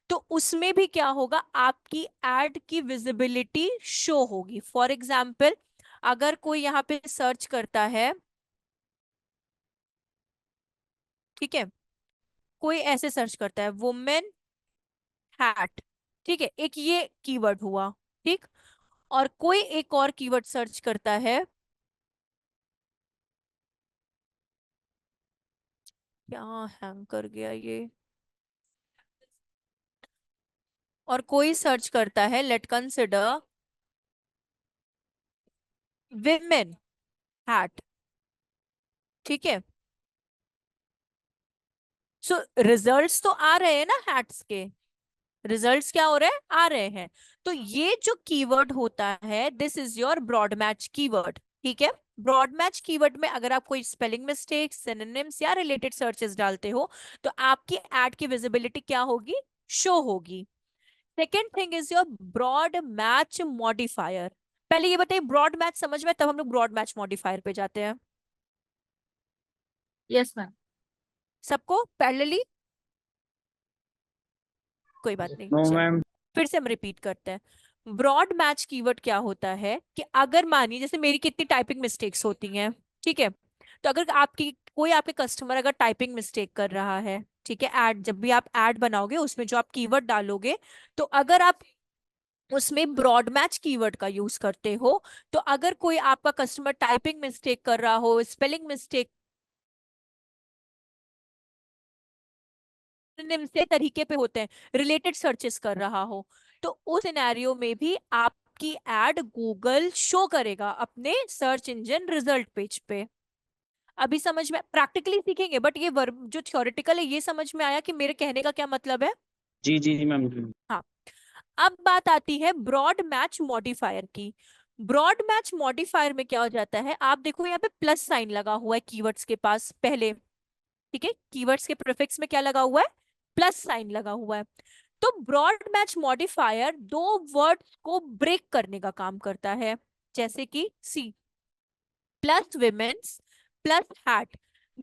तो उसमें भी क्या होगा, आपकी एड की विजिबिलिटी शो होगी। फॉर एग्जाम्पल, अगर कोई यहाँ पे सर्च करता है, ठीक है, कोई ऐसे सर्च करता है वुमेन हैट, ठीक है, एक ये कीवर्ड हुआ, ठीक, और कोई एक और कीवर्ड सर्च करता है, क्या हैंग कर गया ये, और कोई सर्च करता है, लेट कंसिडर विमेन हैट, ठीक है, सो रिजल्ट्स तो आ रहे हैं ना हैट्स के, रिजल्ट्स क्या हो रहे हैं, आ रहे हैं। तो ये जो कीवर्ड होता है, this is your broad match keyword. ठीक है, ब्रॉड मैच कीवर्ड में अगर आप कोई स्पेलिंग मिस्टेक, सिनोनिम्स या रिलेटेड सर्चेस डालते हो, तो आपकी एड की विजिबिलिटी क्या होगी, शो होगी। Second thing is your broad match modifier. पहले ये बताइए ब्रॉड मैच समझ में, तब हम लोग ब्रॉड मैच मॉडिफायर पे जाते हैं। Yes, ma'am. सबको पैरेलली, कोई बात नहीं, नो चलिए मैम। फिर से हम रिपीट करते हैं। ब्रॉड मैच कीवर्ड क्या होता है, कि अगर मानिए जैसे मेरी कितनी टाइपिंग मिस्टेक्स होती हैं, ठीक है, तो अगर आपकी कोई आपके कस्टमर अगर टाइपिंग मिस्टेक कर रहा है, ठीक है, ऐड जब भी आप ऐड बनाओगे उसमें जो आप कीवर्ड डालोगे, तो अगर आप उसमें ब्रॉड मैच कीवर्ड का यूज करते हो, तो अगर कोई आपका कस्टमर टाइपिंग मिस्टेक कर रहा हो, स्पेलिंग मिस्टेक से तरीके पे होते हैं, रिलेटेड सर्चेस कर रहा हो, तो उस सिनेरियो में भी आपकी एड गूगल शो करेगा अपने सर्च इंजन रिजल्ट पेज पे। अभी समझ में, प्रैक्टिकली सीखेंगे, बट ये वर्ब जो थ्योरेटिकल है ये समझ में आया कि मेरे कहने का क्या मतलब है। जी जी जी मैम। हाँ, अब बात आती है ब्रॉड मैच मॉडिफायर की। ब्रॉड मैच मॉडिफायर में क्या हो जाता है, आप देखो यहाँ पे प्लस साइन लगा हुआ है कीवर्ड्स के पास पहले, ठीक है, कीवर्ड्स के प्रीफिक्स में क्या लगा हुआ है, प्लस साइन लगा हुआ है। तो ब्रॉड मैच मॉडिफायर दो वर्ड्स को ब्रेक करने का काम करता है, जैसे कि see plus women's plus hat.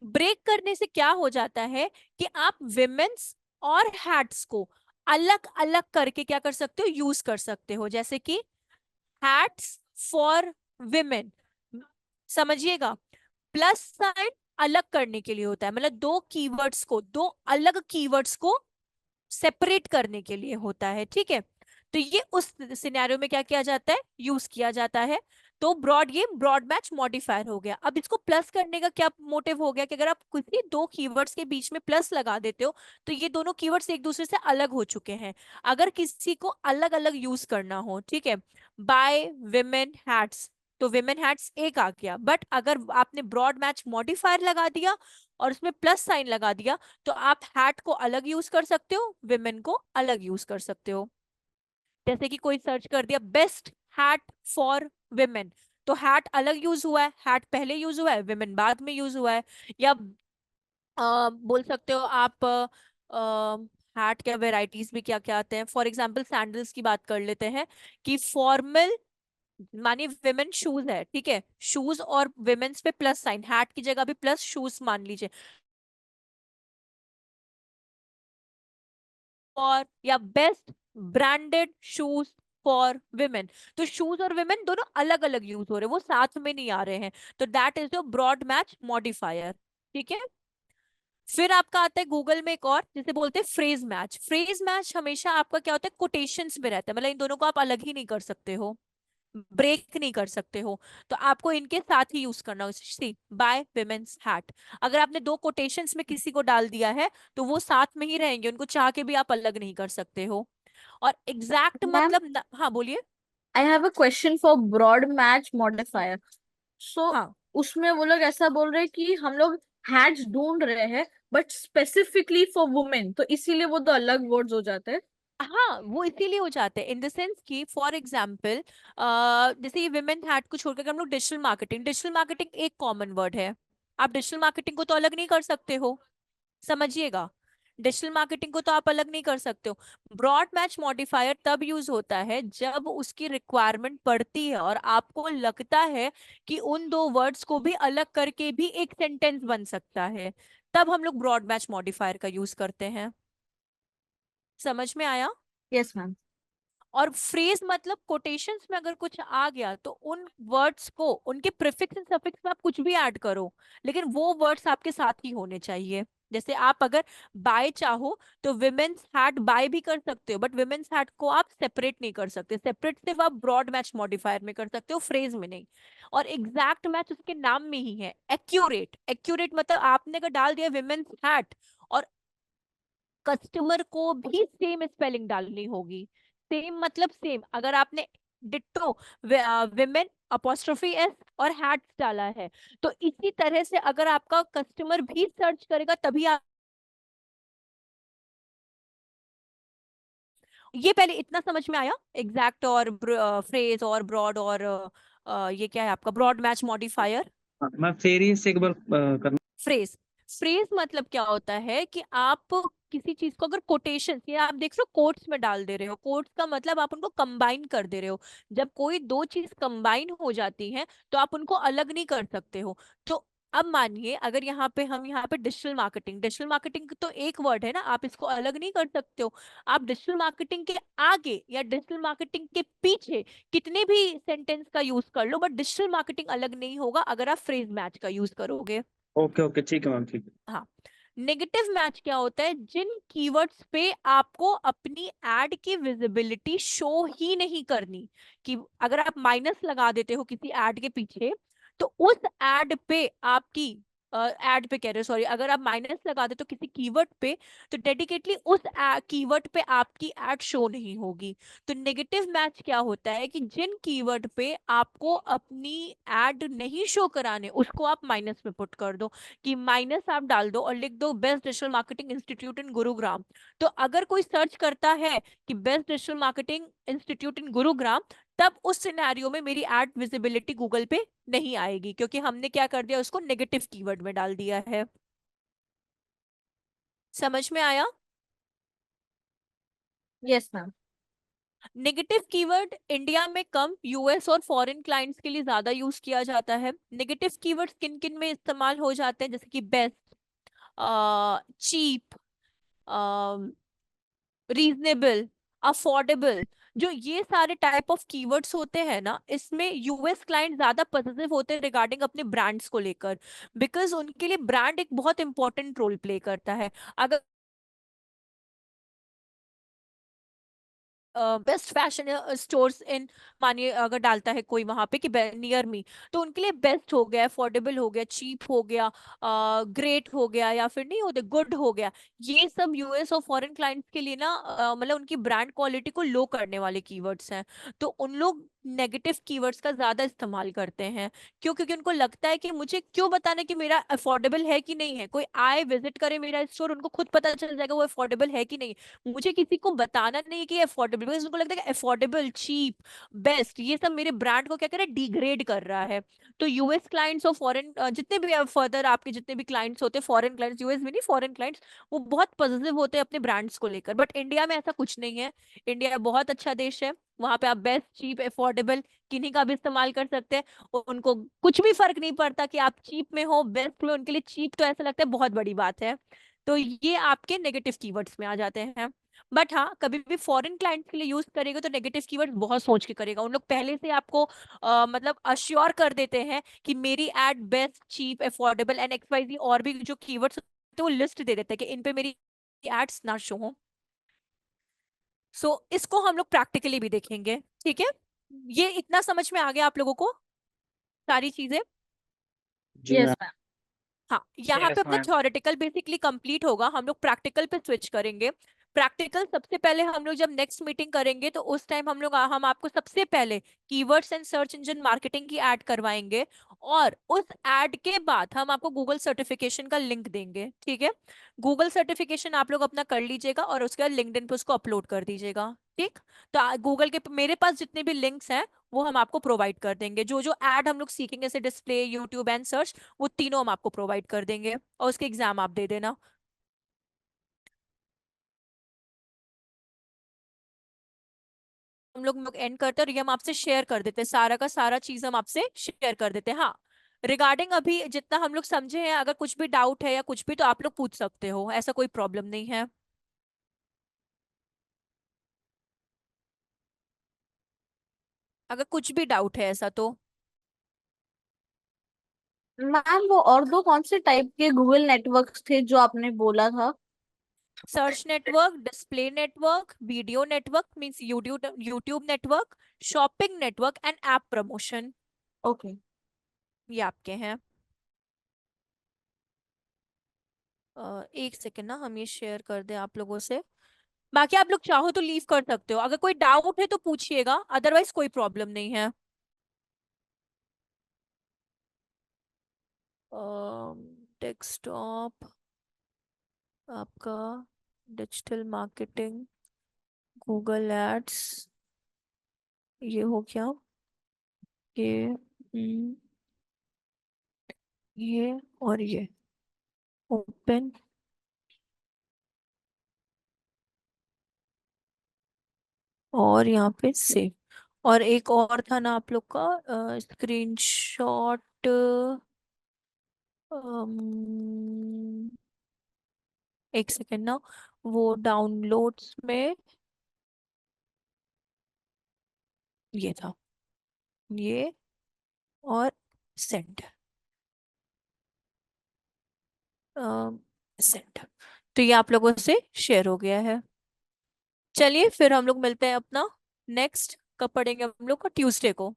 Break करने से क्या हो जाता है कि आप विमेन्स और हैट्स को अलग अलग करके क्या कर सकते हो, यूज कर सकते हो, जैसे कि हैट्स फॉर विमेन। समझिएगा, प्लस साइन अलग करने के लिए होता है, मतलब दो कीवर्ड्स को, दो अलग कीवर्ड्स को सेपरेट करने के लिए होता है, ठीक है। तो ये उस सिनेरियो में क्या किया जाता है, यूज किया जाता है। तो ब्रॉड, ये ब्रॉड मैच मॉडिफायर हो गया। अब इसको प्लस करने का क्या मोटिव हो गया, कि अगर आप किसी दो कीवर्ड्स के बीच में प्लस लगा देते हो, तो ये दोनों कीवर्ड्स एक दूसरे से अलग हो चुके हैं। अगर किसी को अलग अलग यूज करना हो, ठीक है, बाय विमेन हैट्स, तो विमेन हैट्स एक आ गया, बट अगर आपने ब्रॉड मैच मॉडिफायर लगा दिया और उसमें प्लस साइन लगा दिया, तो आप हैट को अलग यूज कर सकते हो, विमेन को अलग यूज कर सकते हो। जैसे कि कोई सर्च कर दिया बेस्ट हैट फॉर विमेन, तो हैट अलग यूज हुआ है, हैट पहले यूज हुआ है, विमेन बाद में यूज हुआ है। या बोल सकते हो आप हैट क्या वेराइटीज भी क्या क्या आते हैं, फॉर एग्जाम्पल सैंडल्स की बात कर लेते हैं कि फॉर्मल मानिए विमेन शूज है, ठीक है, शूज और विमेन्स पे प्लस साइन, हैट की जगह भी प्लस शूज मान लीजिए, और या best branded shoes for women, तो शूज और विमेन दोनों अलग अलग यूज हो रहे हैं, वो साथ में नहीं आ रहे हैं, तो that is your broad match modifier, ठीक है। फिर आपका आता है गूगल में एक और जिसे बोलते हैं फ्रेज मैच। फ्रेज मैच हमेशा आपका क्या होता है, कोटेशंस में रहता है, मतलब इन दोनों को आप अलग ही नहीं कर सकते हो, ब्रेक नहीं कर सकते हो, तो आपको इनके साथ ही यूज करना हो। सी बाय विमेन्स हैट, अगर आपने दो कोटेशंस में किसी को डाल दिया है तो वो साथ में ही रहेंगे, उनको चाह के भी आप अलग नहीं कर सकते हो। और एग्जैक्ट मैम, मतलब हाँ बोलिए। I have a question for broad match modifier. So हाँ उसमें वो लोग ऐसा बोल रहे हैं कि हम लोग हैट्स ढूंढ रहे हैं बट स्पेसिफिकली फॉर वुमेन, तो इसीलिए वो दो अलग वर्ड्स हो जाते हैं। हाँ, वो इसीलिए हो जाते हैं इन द सेंस कि फॉर एग्जाम्पल जैसे ये विमेन हैट को छोड़कर हम लोग डिजिटल मार्केटिंग, डिजिटल मार्केटिंग एक कॉमन वर्ड है, आप डिजिटल मार्केटिंग को तो अलग नहीं कर सकते हो, समझिएगा, डिजिटल मार्केटिंग को तो आप अलग नहीं कर सकते हो। ब्रॉड मैच मॉडिफायर तब यूज होता है जब उसकी रिक्वायरमेंट पड़ती है और आपको लगता है कि उन दो वर्ड्स को भी अलग करके भी एक सेंटेंस बन सकता है, तब हम लोग ब्रॉड मैच मॉडिफायर का यूज करते हैं। समझ में आया? Yes ma'am. और फ्रेज मतलब कोटेशंस में अगर कुछ आ गया तो उन वर्ड्स को उनके प्रीफिक्स एंड सफिक्स में आप कुछ भी ऐड करो, लेकिन वो वर्ड्स आपके साथ ही होने चाहिए। जैसे आप अगर बाय चाहो तो विमेन्स हैट बाय भी कर सकते हो, बट विमेन्स हैट को आप सेपरेट नहीं कर सकते, सेपरेट सिर्फ आप ब्रॉड मैच मॉडिफायर में कर सकते हो, फ्रेज में नहीं। और एग्जैक्ट मैच उसके नाम में ही है। एक्यूरेट, एक्यूरेट मतलब आपने अगर डाल दिया विमेन्स हैट और कस्टमर को भी सेम स्पेलिंग डालनी होगी, सेम मतलब सेम, अगर आपने डिट्टो विमेन अपोस्ट्रोफी एस और हैट डाला है, तो इसी तरह से अगर आपका कस्टमर भी सर्च करेगा तभी आप, ये पहले इतना समझ में आया, एग्जैक्ट और फ्रेज और ब्रॉड और ये क्या है आपका ब्रॉड मैच मॉडिफायर। हाँ, मैं फिर ही से एक बार करना। फ्रेज, फ्रेज मतलब क्या होता है कि आप किसी चीज को अगर कोटेशन या आप देख लो कोट्स में डाल दे रहे हो, कोट्स का मतलब आप उनको कंबाइन कर दे रहे हो, जब कोई दो चीज कंबाइन हो जाती हैं तो आप उनको अलग नहीं कर सकते हो। तो अब मानिए अगर यहाँ पे डिजिटल मार्केटिंग, डिजिटल मार्केटिंग तो एक वर्ड है ना, आप इसको अलग नहीं कर सकते हो। आप डिजिटल मार्केटिंग के आगे या डिजिटल मार्केटिंग के पीछे कितने भी सेंटेंस का यूज कर लो, बट डिजिटल मार्केटिंग अलग नहीं होगा अगर आप फ्रेज मैच का यूज करोगे। ओके ओके ठीक है मैम, ठीक है। हाँ, नेगेटिव मैच क्या होता है, जिन कीवर्ड्स पे आपको अपनी एड की विजिबिलिटी शो ही नहीं करनी, कि अगर आप माइनस लगा देते हो किसी एड के पीछे तो उस एड पे आपकी एड पे कह रहे हो सॉरी, अगर आप माइनस लगा दे तो किसी कीवर्ड पे, तो डेडिकेटली उस कीवर्ड पे आपकी एड शो नहीं होगी। तो नेगेटिव मैच क्या होता है कि जिन कीवर्ड पे आपको अपनी एड नहीं शो कराने उसको आप माइनस में पुट कर दो, कि माइनस आप डाल दो और लिख दो बेस्ट डिजिटल मार्केटिंग इंस्टीट्यूट इन गुरुग्राम। तो अगर कोई सर्च करता है कि बेस्ट डिजिटल मार्केटिंग इंस्टीट्यूट इन गुरुग्राम, तब उस सिनेरियो में मेरी एड विजिबिलिटी गूगल पे नहीं आएगी, क्योंकि हमने क्या कर दिया, उसको नेगेटिव कीवर्ड में डाल दिया है। समझ में आया? Yes ma'am. Negative keyword India में कम, यूएस और फॉरेन क्लाइंट्स के लिए ज्यादा यूज किया जाता है। नेगेटिव कीवर्ड्स किन किन में इस्तेमाल हो जाते हैं, जैसे कि बेस्ट, चीप, रीजनेबल, अफोर्डेबल, जो ये सारे टाइप ऑफ कीवर्ड्स होते हैं ना, इसमें यूएस क्लाइंट ज्यादा पॉजिटिव होते हैं रिगार्डिंग अपने ब्रांड्स को लेकर, बिकॉज उनके लिए ब्रांड एक बहुत इंपॉर्टेंट रोल प्ले करता है। अगर बेस्ट फैशन स्टोर्स इन, मानिए अगर डालता है कोई वहां पे कि नियर मी, तो उनके लिए बेस्ट हो गया, अफोर्डेबल हो गया, चीप हो गया, ग्रेट हो गया, या फिर नहीं होते गुड हो गया, ये सब यूएस और फॉरेन क्लाइंट्स के लिए ना मतलब उनकी ब्रांड क्वालिटी को लो करने वाले कीवर्ड्स हैं। तो उन लोग नेगेटिव कीवर्ड्स का ज्यादा इस्तेमाल करते हैं। क्यों? क्योंकि उनको लगता है कि मुझे क्यों बताना कि मेरा अफोर्डेबल है कि नहीं है। कोई आए विजिट करे मेरा स्टोर, उनको खुद पता चल जाएगा वो अफोर्डेबल है कि नहीं। मुझे किसी को बताना नहीं है कि अफोर्डेबल, बिकॉज उनको लगता है कि अफोर्डेबल, चीप, बेस्ट, ये सब मेरे ब्रांड को क्या कर रहा है, डिग्रेड कर रहा है। तो यूएस क्लाइंट्स और फॉरेन जितने भी फर्दर आपके जितने भी क्लाइंट्स होते हैं, फॉरेन क्लाइंट्स, यूएस में नहीं, फॉरेन क्लाइंट्स, वो बहुत पॉजिटिव होते हैं अपने ब्रांड्स को लेकर। बट इंडिया में ऐसा कुछ नहीं है। इंडिया बहुत अच्छा देश है, वहां पे आप बेस्ट, चीप, अफोर्डेबल किन्हीं का भी इस्तेमाल कर सकते हैं। और उनको कुछ भी फर्क नहीं पड़ता कि आप चीप में हो, बेस्ट में। उनके लिए चीप तो ऐसा लगता है बहुत बड़ी बात है। तो ये आपके नेगेटिव कीवर्ड्स में आ जाते हैं। बट हाँ, कभी भी फॉरेन क्लाइंट्स के लिए यूज करेगा तो नेगेटिव कीवर्ड बहुत सोच के करेगा। उन लोग पहले से आपको मतलब अश्योर कर देते हैं कि मेरी ad best, cheap, affordable and XYZ, और भी जो कीवर्ड्स तो वो लिस्ट दे देते हैं कि इन पे मेरी एड्स ना शो हो। सो इसको हम लोग प्रैक्टिकली भी देखेंगे। ठीक है, ये इतना समझ में आ गया आप लोगों को सारी चीजें? जी यस मैम। मैम। हाँ, यहाँ पे यस अपना मैम। थ्योरेटिकल बेसिकली कंप्लीट होगा, हम लोग प्रैक्टिकल पे स्विच करेंगे। प्रैक्टिकल सबसे पहले हम लोग जब नेक्स्ट मीटिंग करेंगे तो उस टाइम हम आपको सबसे पहले keywords and search engine marketing की ऐड करवाएंगे। और उस ऐड के बाद हम आपको गूगल सर्टिफिकेशन का लिंक देंगे। ठीक है, गूगल सर्टिफिकेशन आप लोग अपना कर लीजिएगा और उसके बाद लिंक्डइन पे उसको अपलोड कर दीजिएगा। ठीक, तो गूगल के मेरे पास जितने भी लिंक्स हैं वो हम आपको प्रोवाइड कर देंगे। जो जो ऐड हम लोग सीखेंगे, जैसे डिस्प्ले, यूट्यूब एंड सर्च, वो तीनों हम आपको प्रोवाइड कर देंगे और उसके एग्जाम आप दे देना। हम लोग एंड करते हैं और ये हम आपसे शेयर कर देते हैं, सारा का सारा चीज हम आपसे शेयर कर देते हैं। हाँ, रिगार्डिंग अभी जितना हम लोग समझे हैं, अगर कुछ भी डाउट है या कुछ भी, तो आप लोग पूछ सकते हो, ऐसा कोई प्रॉब्लम नहीं है। अगर कुछ भी डाउट है ऐसा तो। मैम वो और दो कौन से टाइप के गूगल नेटवर्क्स थे जो आपने बोला था? Search network, display network, video network means YouTube YouTube network, shopping network and app promotion, okay. ये आपके हैं। एक सेकेंड ना, हम ये शेयर कर दें आप लोगों से। बाकी आप लोग चाहो तो लीव कर सकते हो, अगर कोई डाउट है तो पूछिएगा, अदरवाइज कोई प्रॉब्लम नहीं है। डेस्कटॉप आपका, डिजिटल मार्केटिंग, गूगल एड्स, ये हो गया। ये ये और ये ओपन, और यहाँ पे सेव। और एक और था ना आप लोग का स्क्रीनशॉट, एक सेकेंड ना, वो डाउनलोड्स में ये था, ये और सेंड, सेंड। तो ये आप लोगों से शेयर हो गया है। चलिए फिर हम लोग मिलते हैं अपना नेक्स्ट, कब पढ़ेंगे हम लोग का, ट्यूसडे को।